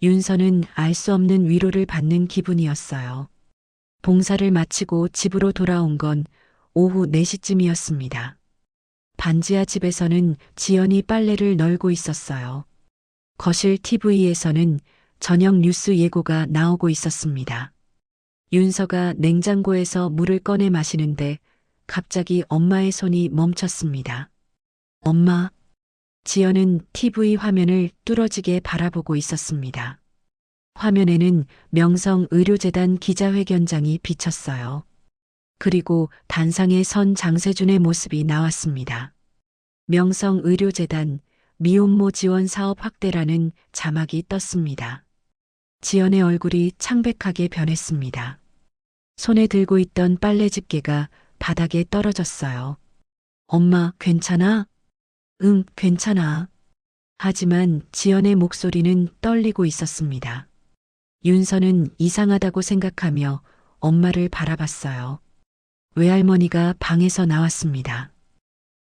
윤서는 알 수 없는 위로를 받는 기분이었어요. 봉사를 마치고 집으로 돌아온 건 오후 4시쯤이었습니다. 반지하 집에서는 지연이 빨래를 널고 있었어요. 거실 TV에서는 저녁 뉴스 예고가 나오고 있었습니다. 윤서가 냉장고에서 물을 꺼내 마시는데 갑자기 엄마의 손이 멈췄습니다. 엄마. 지연은 TV 화면을 뚫어지게 바라보고 있었습니다. 화면에는 명성의료재단 기자회견장이 비쳤어요. 그리고 단상에 선 장세준의 모습이 나왔습니다. 명성의료재단 미혼모 지원 사업 확대라는 자막이 떴습니다. 지연의 얼굴이 창백하게 변했습니다. 손에 들고 있던 빨래 집게가 바닥에 떨어졌어요. 엄마, 괜찮아? 응, 괜찮아. 하지만 지연의 목소리는 떨리고 있었습니다. 윤서는 이상하다고 생각하며 엄마를 바라봤어요. 외할머니가 방에서 나왔습니다.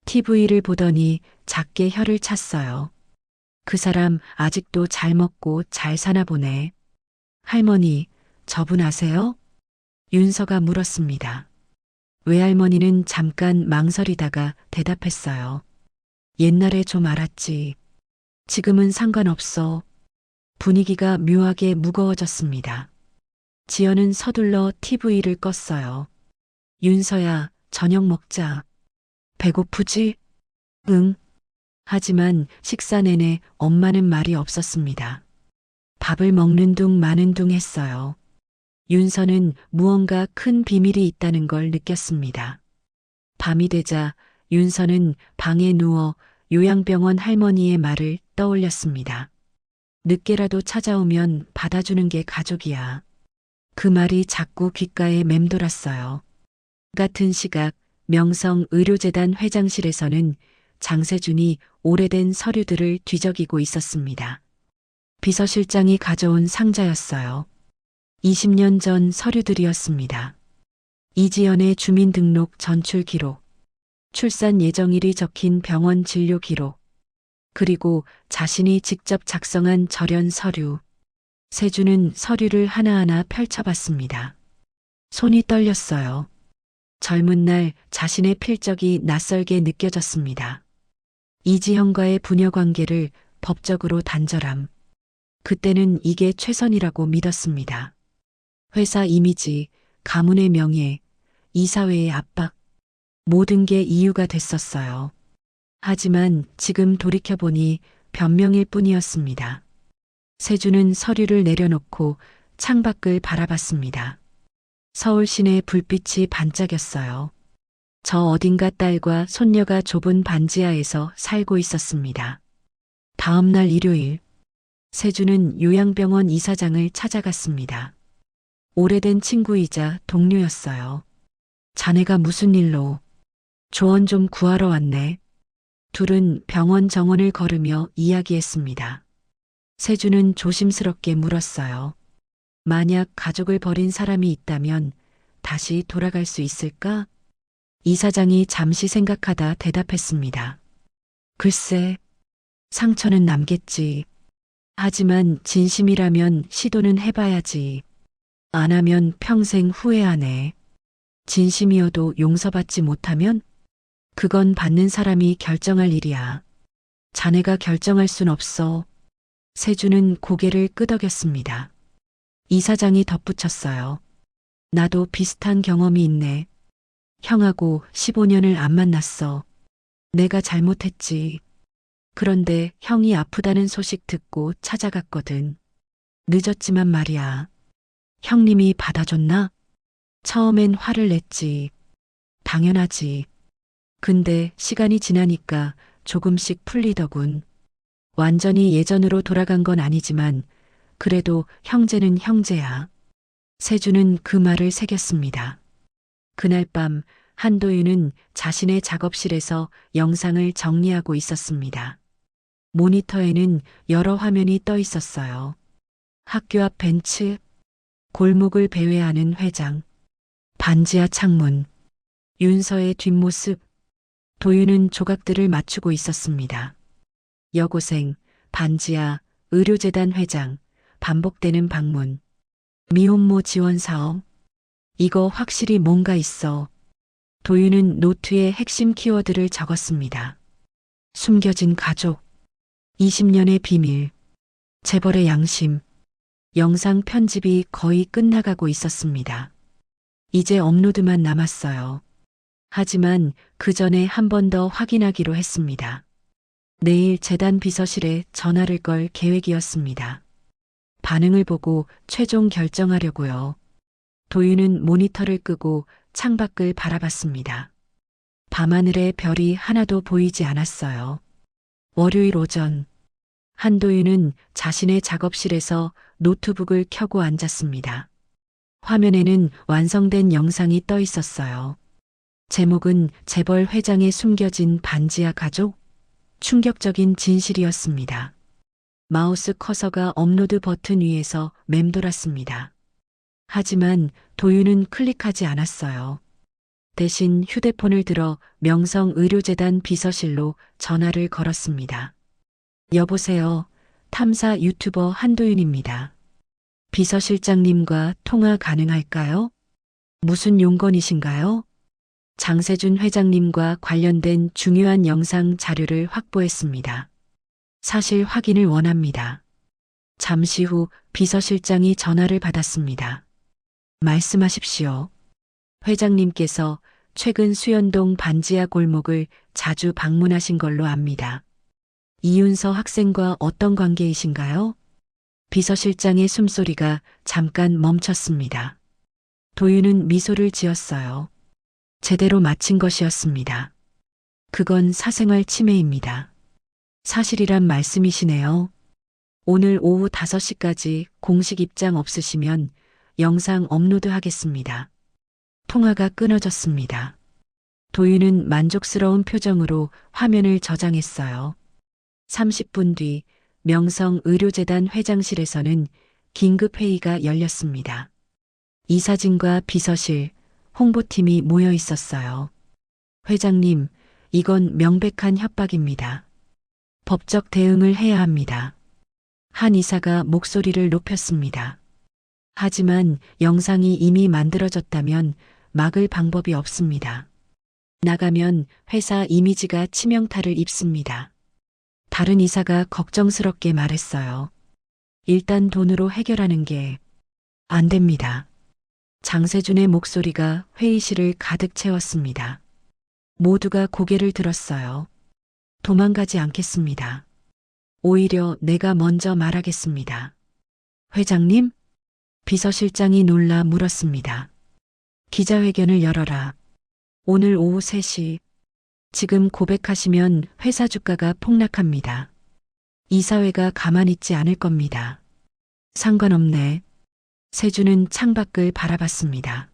TV를 보더니 작게 혀를 찼어요. 그 사람 아직도 잘 먹고 잘 사나 보네. 할머니, 저분 아세요? 윤서가 물었습니다. 외할머니는 잠깐 망설이다가 대답했어요. 옛날에 좀 알았지. 지금은 상관없어. 분위기가 묘하게 무거워졌습니다. 지연은 서둘러 TV를 껐어요. 윤서야, 저녁 먹자. 배고프지? 응. 하지만 식사 내내 엄마는 말이 없었습니다. 밥을 먹는 둥 마는 둥 했어요. 윤서는 무언가 큰 비밀이 있다는 걸 느꼈습니다. 밤이 되자 윤서는 방에 누워 요양병원 할머니의 말을 떠올렸습니다. 늦게라도 찾아오면 받아주는 게 가족이야. 그 말이 자꾸 귓가에 맴돌았어요. 같은 시각 명성의료재단 회장실에서는 장세준이 오래된 서류들을 뒤적이고 있었습니다. 비서실장이 가져온 상자였어요. 20년 전 서류들이었습니다. 이지연의 주민등록 전출 기록, 출산 예정일이 적힌 병원 진료 기록, 그리고 자신이 직접 작성한 절연 서류. 세준은 서류를 하나하나 펼쳐봤습니다. 손이 떨렸어요. 젊은 날 자신의 필적이 낯설게 느껴졌습니다. 이지현과의 부녀 관계를 법적으로 단절함. 그때는 이게 최선이라고 믿었습니다. 회사 이미지, 가문의 명예, 이사회의 압박, 모든 게 이유가 됐었어요. 하지만 지금 돌이켜보니 변명일 뿐이었습니다. 세준은 서류를 내려놓고 창밖을 바라봤습니다. 서울 시내 불빛이 반짝였어요. 저 어딘가 딸과 손녀가 좁은 반지하에서 살고 있었습니다. 다음 날 일요일, 세준은 요양병원 이사장을 찾아갔습니다. 오래된 친구이자 동료였어요. 자네가 무슨 일로? 조언 좀 구하러 왔네. 둘은 병원 정원을 걸으며 이야기했습니다. 세준은 조심스럽게 물었어요. 만약 가족을 버린 사람이 있다면 다시 돌아갈 수 있을까? 이사장이 잠시 생각하다 대답했습니다. 글쎄, 상처는 남겠지. 하지만 진심이라면 시도는 해봐야지. 안 하면 평생 후회하네. 진심이어도 용서받지 못하면? 그건 받는 사람이 결정할 일이야. 자네가 결정할 순 없어. 세준은 고개를 끄덕였습니다. 이사장이 덧붙였어요. 나도 비슷한 경험이 있네. 형하고 15년을 안 만났어. 내가 잘못했지. 그런데 형이 아프다는 소식 듣고 찾아갔거든. 늦었지만 말이야. 형님이 받아줬나? 처음엔 화를 냈지. 당연하지. 근데 시간이 지나니까 조금씩 풀리더군. 완전히 예전으로 돌아간 건 아니지만 그래도 형제는 형제야. 세준은 그 말을 새겼습니다. 그날 밤 한도윤은 자신의 작업실에서 영상을 정리하고 있었습니다. 모니터에는 여러 화면이 떠 있었어요. 학교 앞 벤츠, 골목을 배회하는 회장, 반지하 창문, 윤서의 뒷모습. 도윤은 조각들을 맞추고 있었습니다. 여고생, 반지하, 의료재단 회장, 반복되는 방문, 미혼모 지원 사업. 이거 확실히 뭔가 있어. 도윤은 노트에 핵심 키워드를 적었습니다. 숨겨진 가족, 20년의 비밀, 재벌의 양심. 영상 편집이 거의 끝나가고 있었습니다. 이제 업로드만 남았어요. 하지만 그 전에 한 번 더 확인하기로 했습니다. 내일 재단 비서실에 전화를 걸 계획이었습니다. 반응을 보고 최종 결정하려고요. 도윤은 모니터를 끄고 창밖을 바라봤습니다. 밤하늘에 별이 하나도 보이지 않았어요. 월요일 오전, 한도윤은 자신의 작업실에서 노트북을 켜고 앉았습니다. 화면에는 완성된 영상이 떠 있었어요. 제목은 재벌 회장의 숨겨진 반지하 가족? 충격적인 진실이었습니다. 마우스 커서가 업로드 버튼 위에서 맴돌았습니다. 하지만 도윤은 클릭하지 않았어요. 대신 휴대폰을 들어 명성의료재단 비서실로 전화를 걸었습니다. 여보세요. 탐사 유튜버 한도윤입니다. 비서실장님과 통화 가능할까요? 무슨 용건이신가요? 장세준 회장님과 관련된 중요한 영상 자료를 확보했습니다. 사실 확인을 원합니다. 잠시 후 비서실장이 전화를 받았습니다. 말씀하십시오. 회장님께서 최근 수연동 반지하 골목을 자주 방문하신 걸로 압니다. 이윤서 학생과 어떤 관계이신가요? 비서실장의 숨소리가 잠깐 멈췄습니다. 도윤은 미소를 지었어요. 제대로 마친 것이었습니다. 그건 사생활 침해입니다. 사실이란 말씀이시네요. 오늘 오후 5시까지 공식 입장 없으시면 영상 업로드 하겠습니다. 통화가 끊어졌습니다. 도윤은 만족스러운 표정으로 화면을 저장했어요. 30분 뒤 명성의료재단 회장실에서는 긴급회의가 열렸습니다. 이사진과 비서실, 홍보팀이 모여 있었어요. 회장님, 이건 명백한 협박입니다. 법적 대응을 해야 합니다. 한 이사가 목소리를 높였습니다. 하지만 영상이 이미 만들어졌다면 막을 방법이 없습니다. 나가면 회사 이미지가 치명타를 입습니다. 다른 이사가 걱정스럽게 말했어요. 일단 돈으로 해결하는 게 안 됩니다. 장세준의 목소리가 회의실을 가득 채웠습니다. 모두가 고개를 들었어요. 도망가지 않겠습니다. 오히려 내가 먼저 말하겠습니다. 회장님? 비서실장이 놀라 물었습니다. 기자회견을 열어라. 오늘 오후 3시. 지금 고백하시면 회사 주가가 폭락합니다. 이사회가 가만히 있지 않을 겁니다. 상관없네. 세준은 창밖을 바라봤습니다.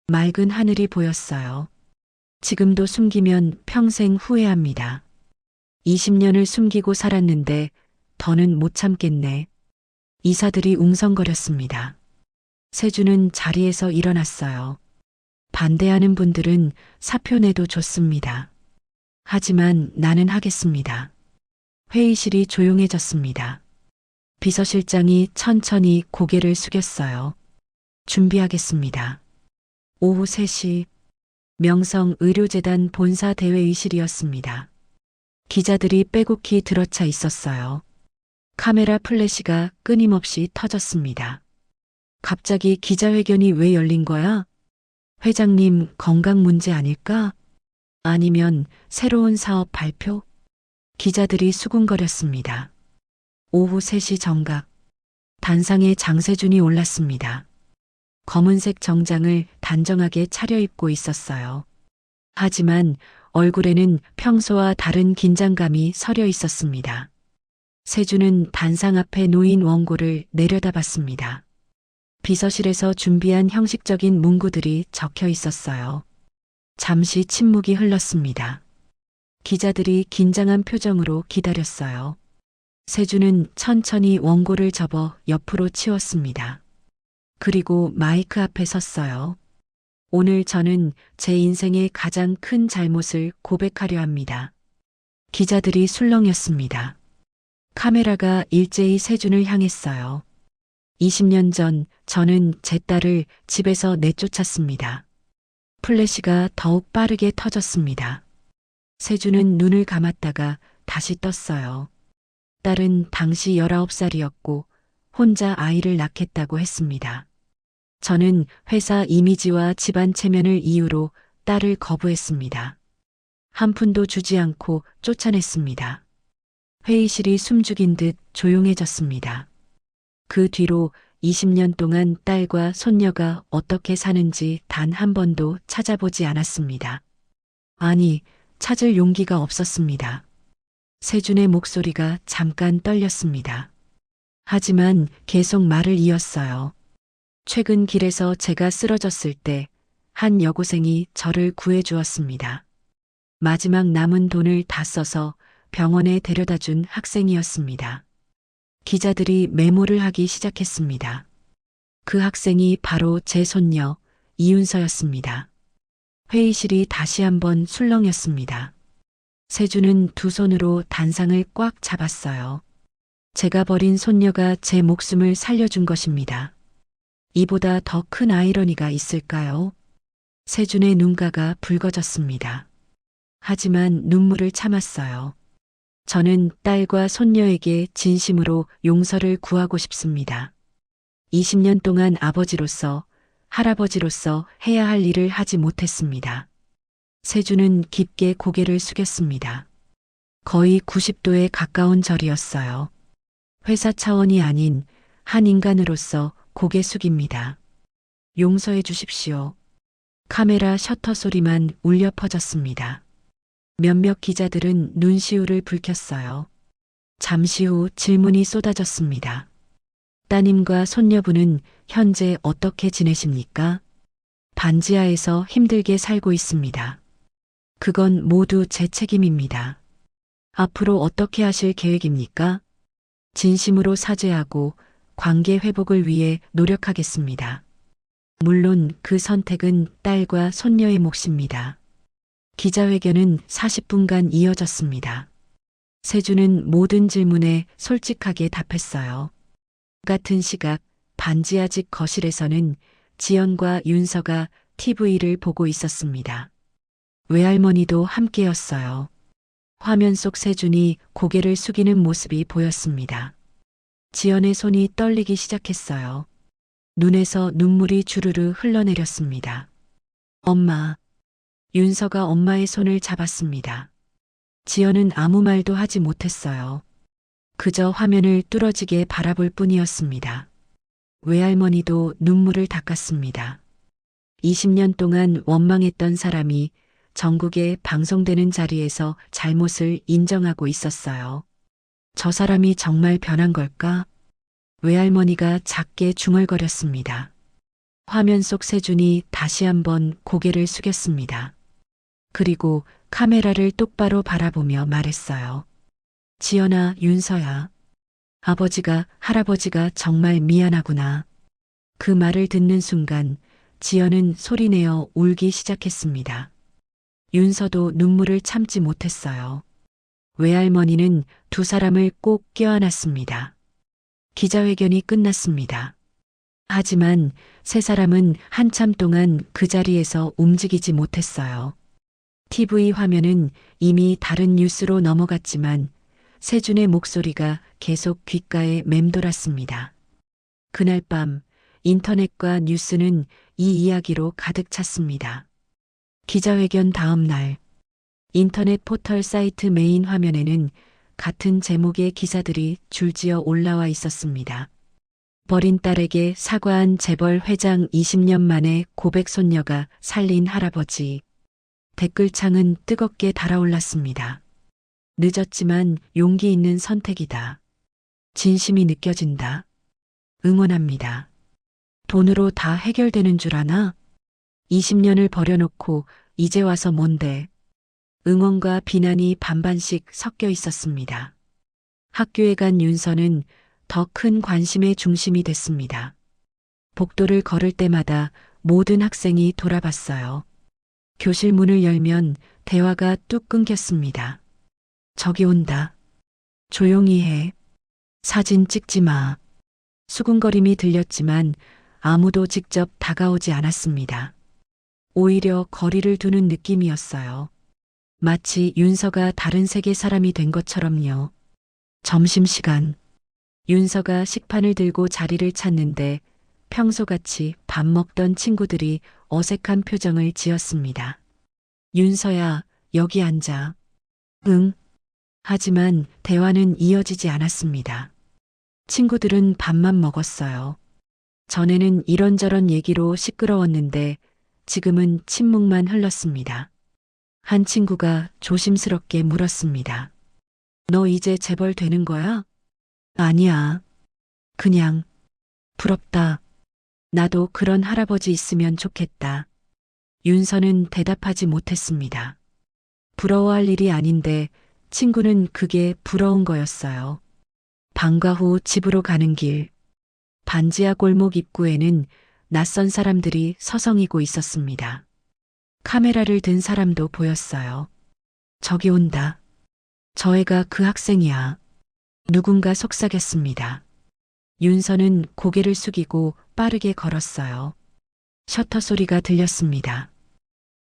맑은 하늘이 보였어요. 지금도 숨기면 평생 후회합니다. 20년을 숨기고 살았는데 더는 못 참겠네. 이사들이 웅성거렸습니다. 세준은 자리에서 일어났어요. 반대하는 분들은 사표 내도 좋습니다. 하지만 나는 하겠습니다. 회의실이 조용해졌습니다. 비서실장이 천천히 고개를 숙였어요. 준비하겠습니다. 오후 3시 명성의료재단 본사 대회의실이었습니다. 기자들이 빼곡히 들어차 있었어요. 카메라 플래시가 끊임없이 터졌습니다. 갑자기 기자회견이 왜 열린 거야? 회장님 건강 문제 아닐까? 아니면 새로운 사업 발표? 기자들이 수군거렸습니다. 오후 3시 정각. 단상에 장세준이 올랐습니다. 검은색 정장을 단정하게 차려입고 있었어요. 하지만 얼굴에는 평소와 다른 긴장감이 서려 있었습니다. 세준은 단상 앞에 놓인 원고를 내려다봤습니다. 비서실에서 준비한 형식적인 문구들이 적혀 있었어요. 잠시 침묵이 흘렀습니다. 기자들이 긴장한 표정으로 기다렸어요. 세준은 천천히 원고를 접어 옆으로 치웠습니다. 그리고 마이크 앞에 섰어요. 오늘 저는 제 인생의 가장 큰 잘못을 고백하려 합니다. 기자들이 술렁였습니다. 카메라가 일제히 세준을 향했어요. 20년 전 저는 제 딸을 집에서 내쫓았습니다. 플래시가 더욱 빠르게 터졌습니다. 세준은 눈을 감았다가 다시 떴어요. 딸은 당시 19살이었고 혼자 아이를 낳겠다고 했습니다. 저는 회사 이미지와 집안 체면을 이유로 딸을 거부했습니다. 한 푼도 주지 않고 쫓아냈습니다. 회의실이 숨죽인 듯 조용해졌습니다. 그 뒤로 20년 동안 딸과 손녀가 어떻게 사는지 단 한 번도 찾아보지 않았습니다. 아니, 찾을 용기가 없었습니다. 세준의 목소리가 잠깐 떨렸습니다. 하지만 계속 말을 이었어요. 최근 길에서 제가 쓰러졌을 때 한 여고생이 저를 구해주었습니다. 마지막 남은 돈을 다 써서 병원에 데려다 준 학생이었습니다. 기자들이 메모를 하기 시작했습니다. 그 학생이 바로 제 손녀 이윤서였습니다. 회의실이 다시 한번 술렁였습니다. 세준은 두 손으로 단상을 꽉 잡았어요. 제가 버린 손녀가 제 목숨을 살려준 것입니다. 이보다 더 큰 아이러니가 있을까요? 세준의 눈가가 붉어졌습니다. 하지만 눈물을 참았어요. 저는 딸과 손녀에게 진심으로 용서를 구하고 싶습니다. 20년 동안 아버지로서, 할아버지로서 해야 할 일을 하지 못했습니다. 세준은 깊게 고개를 숙였습니다. 거의 90도에 가까운 절이었어요. 회사 차원이 아닌 한 인간으로서 고개 숙입니다. 용서해 주십시오. 카메라 셔터 소리만 울려 퍼졌습니다. 몇몇 기자들은 눈시울을 붉혔어요. 잠시 후 질문이 쏟아졌습니다. 따님과 손녀분은 현재 어떻게 지내십니까? 반지하에서 힘들게 살고 있습니다. 그건 모두 제 책임입니다. 앞으로 어떻게 하실 계획입니까? 진심으로 사죄하고 관계 회복을 위해 노력하겠습니다. 물론 그 선택은 딸과 손녀의 몫입니다. 기자회견은 40분간 이어졌습니다. 세주는 모든 질문에 솔직하게 답했어요. 같은 시각 반지하 집 거실에서는 지연과 윤서가 TV를 보고 있었습니다. 외할머니도 함께였어요. 화면 속 세준이 고개를 숙이는 모습이 보였습니다. 지연의 손이 떨리기 시작했어요. 눈에서 눈물이 주르르 흘러내렸습니다. 엄마. 윤서가 엄마의 손을 잡았습니다. 지연은 아무 말도 하지 못했어요. 그저 화면을 뚫어지게 바라볼 뿐이었습니다. 외할머니도 눈물을 닦았습니다. 20년 동안 원망했던 사람이 전국에 방송되는 자리에서 잘못을 인정하고 있었어요. 저 사람이 정말 변한 걸까? 외할머니가 작게 중얼거렸습니다. 화면 속 세준이 다시 한번 고개를 숙였습니다. 그리고 카메라를 똑바로 바라보며 말했어요. 지연아, 윤서야. 아버지가, 할아버지가 정말 미안하구나. 그 말을 듣는 순간 지연은 소리내어 울기 시작했습니다. 윤서도 눈물을 참지 못했어요. 외할머니는 두 사람을 꼭 껴안았습니다. 기자회견이 끝났습니다. 하지만 세 사람은 한참 동안 그 자리에서 움직이지 못했어요. TV 화면은 이미 다른 뉴스로 넘어갔지만 세준의 목소리가 계속 귓가에 맴돌았습니다. 그날 밤 인터넷과 뉴스는 이 이야기로 가득 찼습니다. 기자회견 다음 날 인터넷 포털 사이트 메인 화면에는 같은 제목의 기사들이 줄지어 올라와 있었습니다. 버린 딸에게 사과한 재벌 회장 20년 만에 고백 손녀가 살린 할아버지. 댓글창은 뜨겁게 달아올랐습니다. 늦었지만 용기 있는 선택이다. 진심이 느껴진다. 응원합니다. 돈으로 다 해결되는 줄 아나? 20년을 버려놓고 이제 와서 뭔데? 응원과 비난이 반반씩 섞여 있었습니다. 학교에 간 윤서는 더 큰 관심의 중심이 됐습니다. 복도를 걸을 때마다 모든 학생이 돌아봤어요. 교실 문을 열면 대화가 뚝 끊겼습니다. 저기 온다. 조용히 해. 사진 찍지 마. 수군거림이 들렸지만 아무도 직접 다가오지 않았습니다. 오히려 거리를 두는 느낌이었어요. 마치 윤서가 다른 세계 사람이 된 것처럼요. 점심시간. 윤서가 식판을 들고 자리를 찾는데 평소같이 밥 먹던 친구들이 어색한 표정을 지었습니다. 윤서야, 여기 앉아. 응. 하지만 대화는 이어지지 않았습니다. 친구들은 밥만 먹었어요. 전에는 이런저런 얘기로 시끄러웠는데 지금은 침묵만 흘렀습니다. 한 친구가 조심스럽게 물었습니다. 너 이제 재벌 되는 거야? 아니야. 그냥 부럽다. 나도 그런 할아버지 있으면 좋겠다. 윤서는 대답하지 못했습니다. 부러워할 일이 아닌데 친구는 그게 부러운 거였어요. 방과 후 집으로 가는 길. 반지하 골목 입구에는 낯선 사람들이 서성이고 있었습니다. 카메라를 든 사람도 보였어요. 저기 온다. 저 애가 그 학생이야. 누군가 속삭였습니다. 윤서는 고개를 숙이고 빠르게 걸었어요. 셔터 소리가 들렸습니다.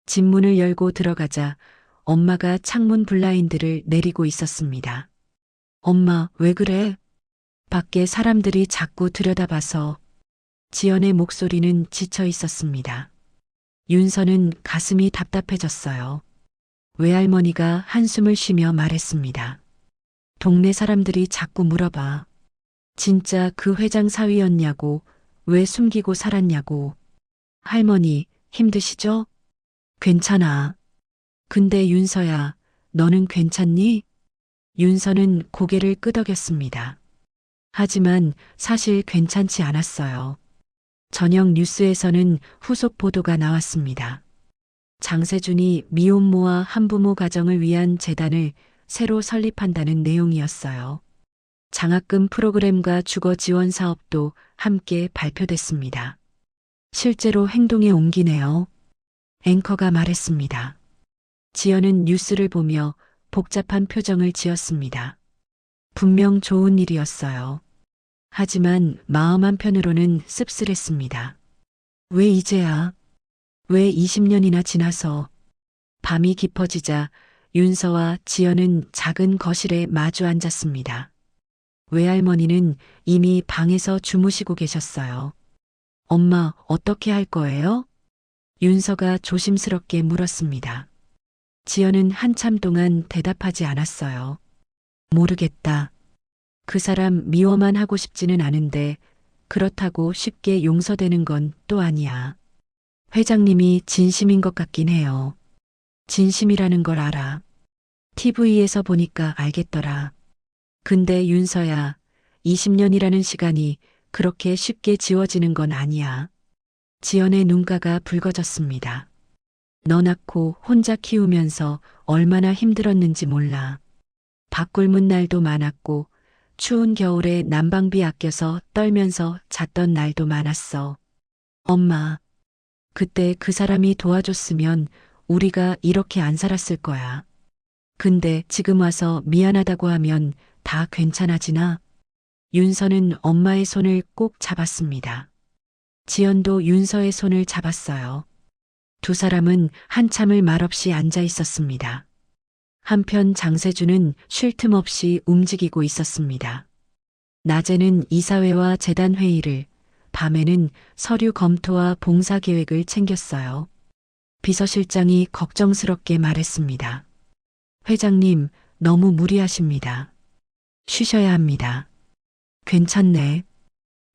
집 문을 열고 들어가자 엄마가 창문 블라인드를 내리고 있었습니다. 엄마, 왜 그래? 밖에 사람들이 자꾸 들여다봐서. 지연의 목소리는 지쳐 있었습니다. 윤서는 가슴이 답답해졌어요. 외할머니가 한숨을 쉬며 말했습니다. 동네 사람들이 자꾸 물어봐. 진짜 그 회장 사위였냐고, 왜 숨기고 살았냐고. 할머니, 힘드시죠? 괜찮아. 근데 윤서야, 너는 괜찮니? 윤서는 고개를 끄덕였습니다. 하지만 사실 괜찮지 않았어요. 저녁 뉴스에서는 후속 보도가 나왔습니다. 장세준이 미혼모와 한부모 가정을 위한 재단을 새로 설립한다는 내용이었어요. 장학금 프로그램과 주거 지원 사업도 함께 발표됐습니다. 실제로 행동에 옮기네요. 앵커가 말했습니다. 지연은 뉴스를 보며 복잡한 표정을 지었습니다. 분명 좋은 일이었어요. 하지만 마음 한편으로는 씁쓸했습니다. 왜 이제야? 왜 20년이나 지나서? 밤이 깊어지자 윤서와 지연은 작은 거실에 마주 앉았습니다. 외할머니는 이미 방에서 주무시고 계셨어요. 엄마, 어떻게 할 거예요? 윤서가 조심스럽게 물었습니다. 지연은 한참 동안 대답하지 않았어요. 모르겠다. 그 사람 미워만 하고 싶지는 않은데 그렇다고 쉽게 용서되는 건 또 아니야. 회장님이 진심인 것 같긴 해요. 진심이라는 걸 알아. TV에서 보니까 알겠더라. 근데 윤서야, 20년이라는 시간이 그렇게 쉽게 지워지는 건 아니야. 지연의 눈가가 붉어졌습니다. 너 낳고 혼자 키우면서 얼마나 힘들었는지 몰라. 밥 굶은 날도 많았고 추운 겨울에 난방비 아껴서 떨면서 잤던 날도 많았어. 엄마, 그때 그 사람이 도와줬으면 우리가 이렇게 안 살았을 거야. 근데 지금 와서 미안하다고 하면 다 괜찮아지나? 윤서는 엄마의 손을 꼭 잡았습니다. 지연도 윤서의 손을 잡았어요. 두 사람은 한참을 말없이 앉아 있었습니다. 한편 장세준은 쉴 틈 없이 움직이고 있었습니다. 낮에는 이사회와 재단 회의를, 밤에는 서류 검토와 봉사 계획을 챙겼어요. 비서실장이 걱정스럽게 말했습니다. 회장님, 너무 무리하십니다. 쉬셔야 합니다. 괜찮네.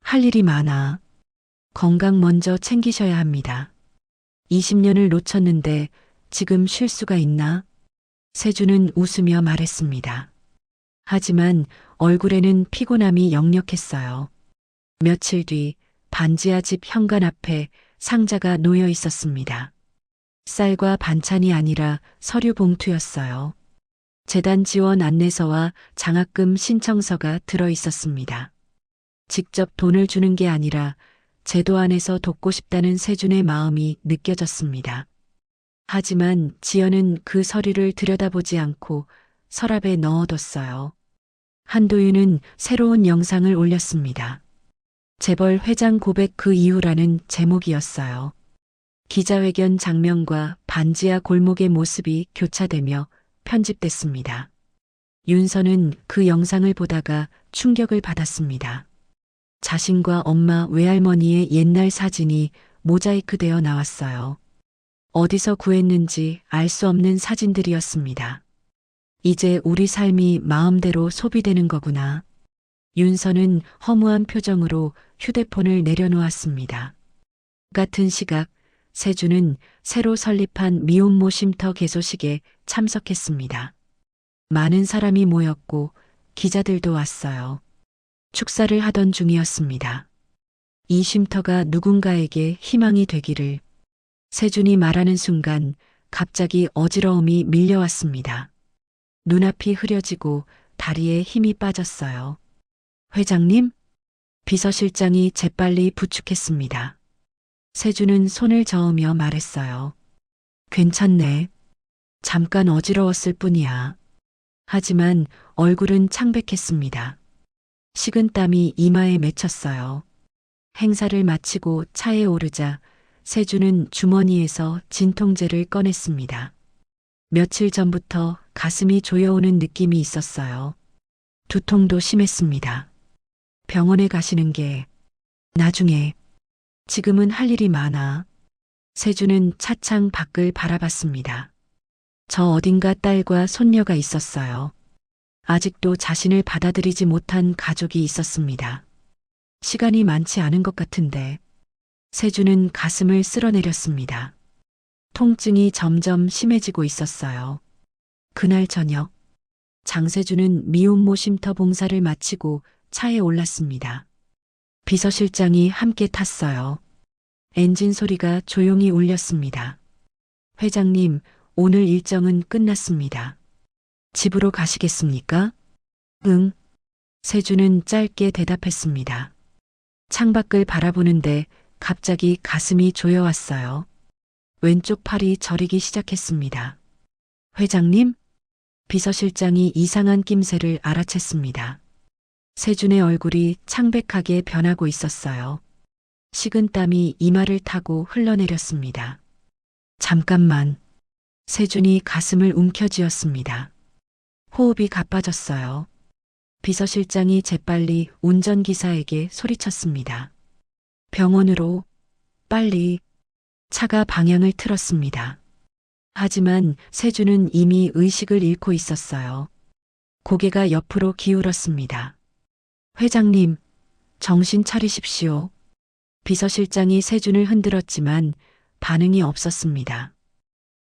할 일이 많아. 건강 먼저 챙기셔야 합니다. 20년을 놓쳤는데 지금 쉴 수가 있나? 세준은 웃으며 말했습니다. 하지만 얼굴에는 피곤함이 역력했어요. 며칠 뒤 반지하 집 현관 앞에 상자가 놓여 있었습니다. 쌀과 반찬이 아니라 서류 봉투였어요. 재단 지원 안내서와 장학금 신청서가 들어 있었습니다. 직접 돈을 주는 게 아니라 제도 안에서 돕고 싶다는 세준의 마음이 느껴졌습니다. 하지만 지연은 그 서류를 들여다보지 않고 서랍에 넣어뒀어요. 한도윤은 새로운 영상을 올렸습니다. 재벌 회장 고백 그 이후라는 제목이었어요. 기자회견 장면과 반지하 골목의 모습이 교차되며 편집됐습니다. 윤서는 그 영상을 보다가 충격을 받았습니다. 자신과 엄마 외할머니의 옛날 사진이 모자이크되어 나왔어요. 어디서 구했는지 알 수 없는 사진들이었습니다. 이제 우리 삶이 마음대로 소비되는 거구나. 윤서는 허무한 표정으로 휴대폰을 내려놓았습니다. 같은 시각 세준은 새로 설립한 미혼모 쉼터 개소식에 참석했습니다. 많은 사람이 모였고 기자들도 왔어요. 축사를 하던 중이었습니다. 이 쉼터가 누군가에게 희망이 되기를. 세준이 말하는 순간 갑자기 어지러움이 밀려왔습니다. 눈앞이 흐려지고 다리에 힘이 빠졌어요. 회장님? 비서실장이 재빨리 부축했습니다. 세준은 손을 저으며 말했어요. 괜찮네. 잠깐 어지러웠을 뿐이야. 하지만 얼굴은 창백했습니다. 식은땀이 이마에 맺혔어요. 행사를 마치고 차에 오르자 세준은 주머니에서 진통제를 꺼냈습니다. 며칠 전부터 가슴이 조여오는 느낌이 있었어요. 두통도 심했습니다. 병원에 가시는 게 나중에. 지금은 할 일이 많아. 세준은 차창 밖을 바라봤습니다. 저 어딘가 딸과 손녀가 있었어요. 아직도 자신을 받아들이지 못한 가족이 있었습니다. 시간이 많지 않은 것 같은데 세주는 가슴을 쓸어내렸습니다. 통증이 점점 심해지고 있었어요. 그날 저녁, 장세주는 미혼모 쉼터 봉사를 마치고 차에 올랐습니다. 비서실장이 함께 탔어요. 엔진 소리가 조용히 울렸습니다. 회장님, 오늘 일정은 끝났습니다. 집으로 가시겠습니까? 응. 세주는 짧게 대답했습니다. 창밖을 바라보는데 갑자기 가슴이 조여왔어요. 왼쪽 팔이 저리기 시작했습니다. 회장님? 비서실장이 이상한 낌새를 알아챘습니다. 세준의 얼굴이 창백하게 변하고 있었어요. 식은땀이 이마를 타고 흘러내렸습니다. 잠깐만. 세준이 가슴을 움켜쥐었습니다. 호흡이 가빠졌어요. 비서실장이 재빨리 운전기사에게 소리쳤습니다. 병원으로, 빨리. 차가 방향을 틀었습니다. 하지만 세준은 이미 의식을 잃고 있었어요. 고개가 옆으로 기울었습니다. 회장님, 정신 차리십시오. 비서실장이 세준을 흔들었지만 반응이 없었습니다.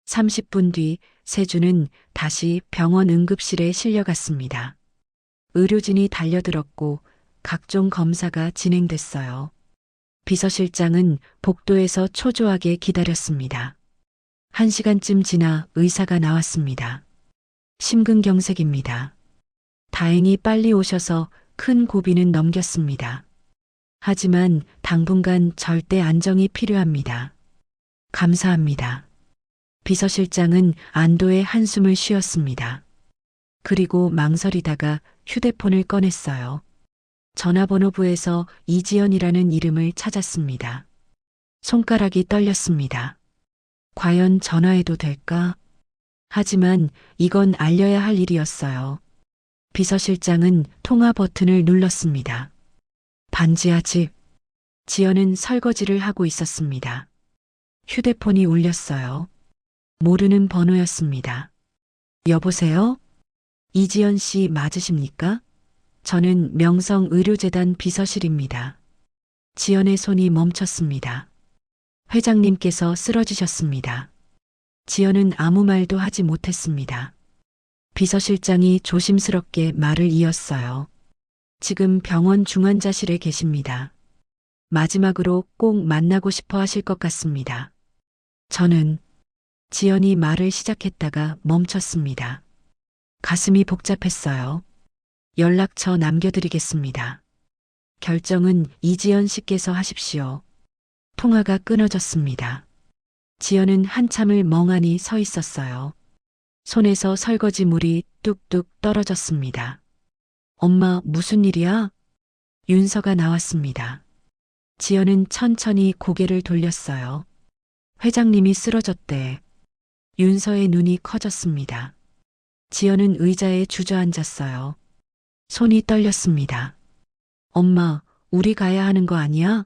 30분 뒤 세준은 다시 병원 응급실에 실려갔습니다. 의료진이 달려들었고 각종 검사가 진행됐어요. 비서실장은 복도에서 초조하게 기다렸습니다. 1시간쯤 지나 의사가 나왔습니다. 심근경색입니다. 다행히 빨리 오셔서 큰 고비는 넘겼습니다. 하지만 당분간 절대 안정이 필요합니다. 감사합니다. 비서실장은 안도의 한숨을 쉬었습니다. 그리고 망설이다가 휴대폰을 꺼냈어요. 전화번호부에서 이지연이라는 이름을 찾았습니다. 손가락이 떨렸습니다. 과연 전화해도 될까? 하지만 이건 알려야 할 일이었어요. 비서실장은 통화 버튼을 눌렀습니다. 반지하 집. 지연은 설거지를 하고 있었습니다. 휴대폰이 울렸어요. 모르는 번호였습니다. 여보세요? 이지연 씨 맞으십니까? 저는 명성의료재단 비서실입니다. 지연의 손이 멈췄습니다. 회장님께서 쓰러지셨습니다. 지연은 아무 말도 하지 못했습니다. 비서실장이 조심스럽게 말을 이었어요. 지금 병원 중환자실에 계십니다. 마지막으로 꼭 만나고 싶어 하실 것 같습니다. 저는 지연이 말을 시작했다가 멈췄습니다. 가슴이 복잡했어요. 연락처 남겨드리겠습니다. 결정은 이지연 씨께서 하십시오. 통화가 끊어졌습니다. 지연은 한참을 멍하니 서 있었어요. 손에서 설거지 물이 뚝뚝 떨어졌습니다. 엄마, 무슨 일이야? 윤서가 나왔습니다. 지연은 천천히 고개를 돌렸어요. 회장님이 쓰러졌대. 윤서의 눈이 커졌습니다. 지연은 의자에 주저앉았어요. 손이 떨렸습니다. 엄마, 우리 가야 하는 거 아니야?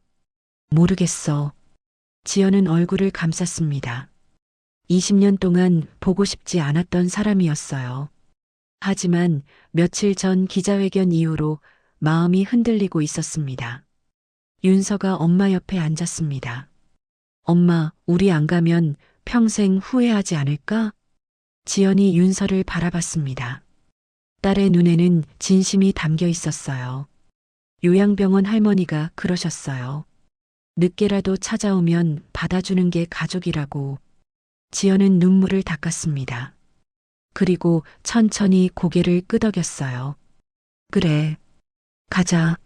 모르겠어. 지연은 얼굴을 감쌌습니다. 20년 동안 보고 싶지 않았던 사람이었어요. 하지만 며칠 전 기자회견 이후로 마음이 흔들리고 있었습니다. 윤서가 엄마 옆에 앉았습니다. 엄마, 우리 안 가면 평생 후회하지 않을까? 지연이 윤서를 바라봤습니다. 딸의 눈에는 진심이 담겨 있었어요. 요양병원 할머니가 그러셨어요. 늦게라도 찾아오면 받아주는 게 가족이라고. 지연은 눈물을 닦았습니다. 그리고 천천히 고개를 끄덕였어요. 그래, 가자.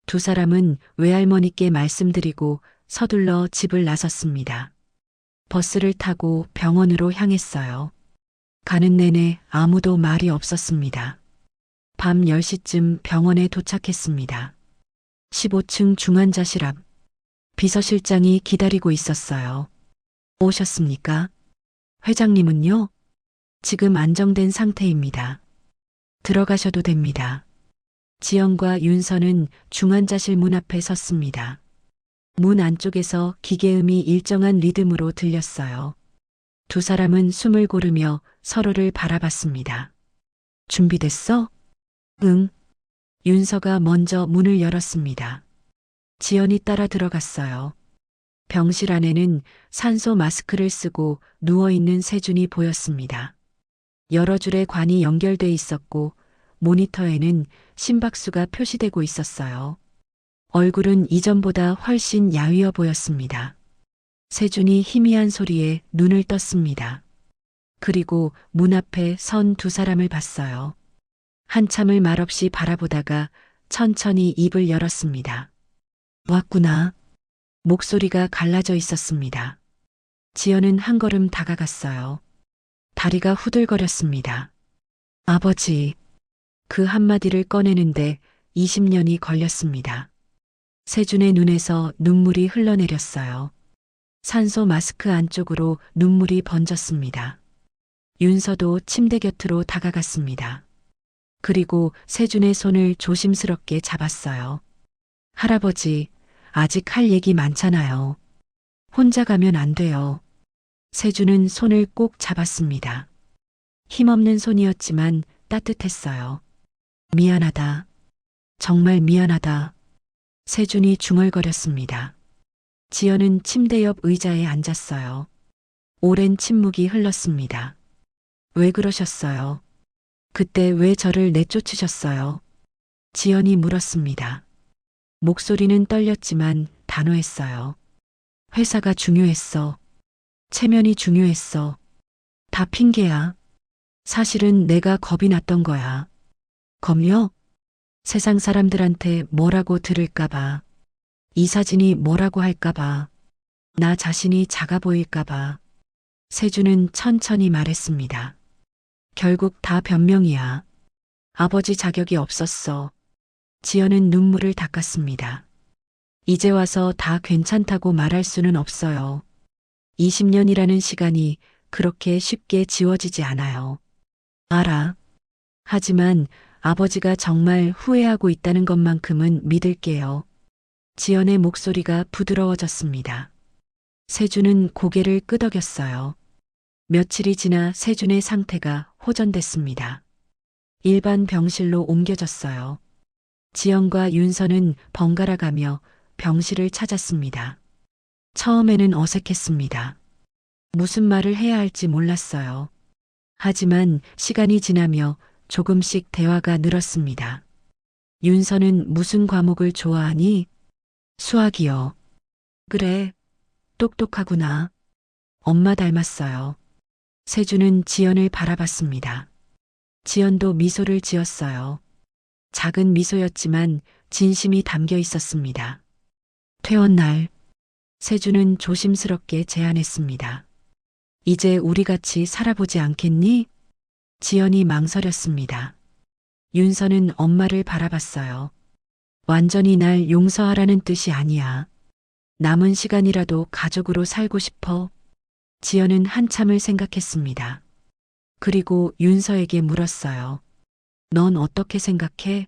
두 사람은 외할머니께 말씀드리고 서둘러 집을 나섰습니다. 버스를 타고 병원으로 향했어요. 가는 내내 아무도 말이 없었습니다. 밤 10시쯤 병원에 도착했습니다. 15층 중환자실 앞. 비서실장이 기다리고 있었어요. 오셨습니까? 회장님은요? 지금 안정된 상태입니다. 들어가셔도 됩니다. 지연과 윤서는 중환자실 문 앞에 섰습니다. 문 안쪽에서 기계음이 일정한 리듬으로 들렸어요. 두 사람은 숨을 고르며 서로를 바라봤습니다. 준비됐어? 응. 윤서가 먼저 문을 열었습니다. 지연이 따라 들어갔어요. 병실 안에는 산소 마스크를 쓰고 누워있는 세준이 보였습니다. 여러 줄의 관이 연결돼 있었고 모니터에는 심박수가 표시되고 있었어요. 얼굴은 이전보다 훨씬 야위어 보였습니다. 세준이 희미한 소리에 눈을 떴습니다. 그리고 문 앞에 선 두 사람을 봤어요. 한참을 말없이 바라보다가 천천히 입을 열었습니다. 왔구나. 목소리가 갈라져 있었습니다. 지연은 한 걸음 다가갔어요. 다리가 후들거렸습니다. 아버지. 그 한마디를 꺼내는데 20년이 걸렸습니다. 세준의 눈에서 눈물이 흘러내렸어요. 산소 마스크 안쪽으로 눈물이 번졌습니다. 윤서도 침대 곁으로 다가갔습니다. 그리고 세준의 손을 조심스럽게 잡았어요. 할아버지, 아직 할 얘기 많잖아요. 혼자 가면 안 돼요. 세준은 손을 꼭 잡았습니다. 힘없는 손이었지만 따뜻했어요. 미안하다. 정말 미안하다. 세준이 중얼거렸습니다. 지연은 침대 옆 의자에 앉았어요. 오랜 침묵이 흘렀습니다. 왜 그러셨어요? 그때 왜 저를 내쫓으셨어요? 지연이 물었습니다. 목소리는 떨렸지만 단호했어요. 회사가 중요했어. 체면이 중요했어. 다 핑계야. 사실은 내가 겁이 났던 거야. 겁요? 세상 사람들한테 뭐라고 들을까봐. 이 사진이 뭐라고 할까봐. 나 자신이 작아 보일까봐. 세준은 천천히 말했습니다. 결국 다 변명이야. 아버지 자격이 없었어. 지연은 눈물을 닦았습니다. 이제 와서 다 괜찮다고 말할 수는 없어요. 20년이라는 시간이 그렇게 쉽게 지워지지 않아요. 알아. 하지만 아버지가 정말 후회하고 있다는 것만큼은 믿을게요. 지연의 목소리가 부드러워졌습니다. 세준은 고개를 끄덕였어요. 며칠이 지나 세준의 상태가 호전됐습니다. 일반 병실로 옮겨졌어요. 지연과 윤서는 번갈아 가며 병실을 찾았습니다. 처음에는 어색했습니다. 무슨 말을 해야 할지 몰랐어요. 하지만 시간이 지나며 조금씩 대화가 늘었습니다. 윤서는 무슨 과목을 좋아하니? 수학이요. 그래, 똑똑하구나. 엄마 닮았어요. 세준은 지연을 바라봤습니다. 지연도 미소를 지었어요. 작은 미소였지만 진심이 담겨 있었습니다. 퇴원날, 세준은 조심스럽게 제안했습니다. 이제 우리 같이 살아보지 않겠니? 지연이 망설였습니다. 윤서는 엄마를 바라봤어요. 완전히 날 용서하라는 뜻이 아니야. 남은 시간이라도 가족으로 살고 싶어. 지연은 한참을 생각했습니다. 그리고 윤서에게 물었어요. 넌 어떻게 생각해?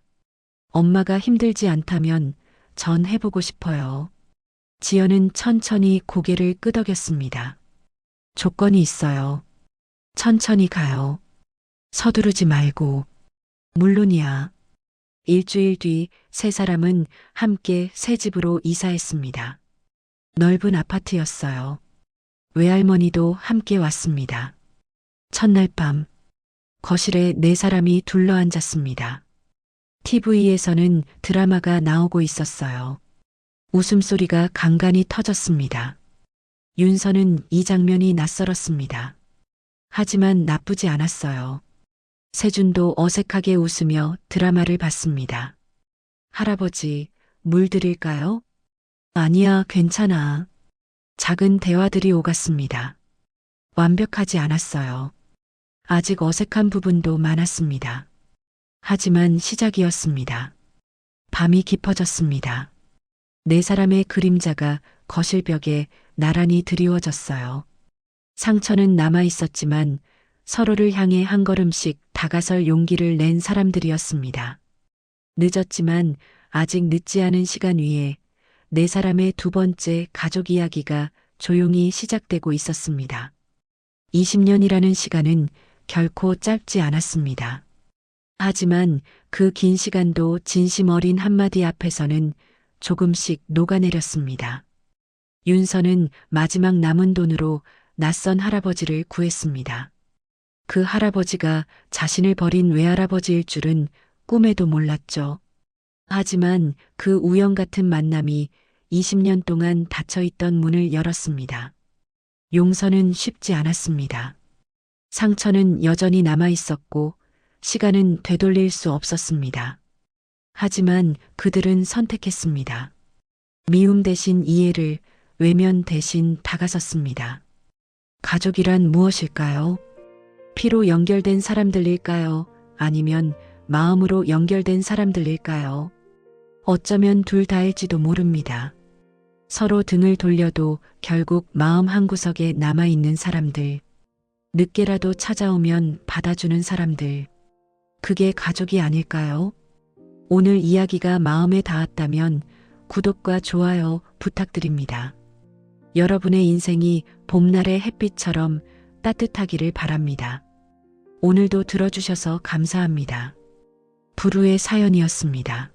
엄마가 힘들지 않다면 전 해보고 싶어요. 지연은 천천히 고개를 끄덕였습니다. 조건이 있어요. 천천히 가요. 서두르지 말고. 물론이야. 일주일 뒤 세 사람은 함께 새 집으로 이사했습니다. 넓은 아파트였어요. 외할머니도 함께 왔습니다. 첫날 밤, 거실에 네 사람이 둘러앉았습니다. TV에서는 드라마가 나오고 있었어요. 웃음소리가 간간히 터졌습니다. 윤서는 이 장면이 낯설었습니다. 하지만 나쁘지 않았어요. 세준도 어색하게 웃으며 드라마를 봤습니다. 할아버지, 물 드릴까요? 아니야, 괜찮아. 작은 대화들이 오갔습니다. 완벽하지 않았어요. 아직 어색한 부분도 많았습니다. 하지만 시작이었습니다. 밤이 깊어졌습니다. 네 사람의 그림자가 거실벽에 나란히 드리워졌어요. 상처는 남아 있었지만 서로를 향해 한 걸음씩 다가설 용기를 낸 사람들이었습니다. 늦었지만 아직 늦지 않은 시간 위에 네 사람의 두 번째 가족 이야기가 조용히 시작되고 있었습니다. 20년이라는 시간은 결코 짧지 않았습니다. 하지만 그 긴 시간도 진심 어린 한마디 앞에서는 조금씩 녹아내렸습니다. 윤서는 마지막 남은 돈으로 낯선 할아버지를 구했습니다. 그 할아버지가 자신을 버린 외할아버지일 줄은 꿈에도 몰랐죠. 하지만 그 우연 같은 만남이 20년 동안 닫혀있던 문을 열었습니다. 용서는 쉽지 않았습니다. 상처는 여전히 남아있었고 시간은 되돌릴 수 없었습니다. 하지만 그들은 선택했습니다. 미움 대신 이해를, 외면 대신 다가섰습니다. 가족이란 무엇일까요? 피로 연결된 사람들일까요? 아니면 마음으로 연결된 사람들일까요? 어쩌면 둘 다일지도 모릅니다. 서로 등을 돌려도 결국 마음 한구석에 남아있는 사람들, 늦게라도 찾아오면 받아주는 사람들, 그게 가족이 아닐까요? 오늘 이야기가 마음에 닿았다면 구독과 좋아요 부탁드립니다. 여러분의 인생이 봄날의 햇빛처럼 따뜻하기를 바랍니다. 오늘도 들어주셔서 감사합니다. 부르의 사연이었습니다.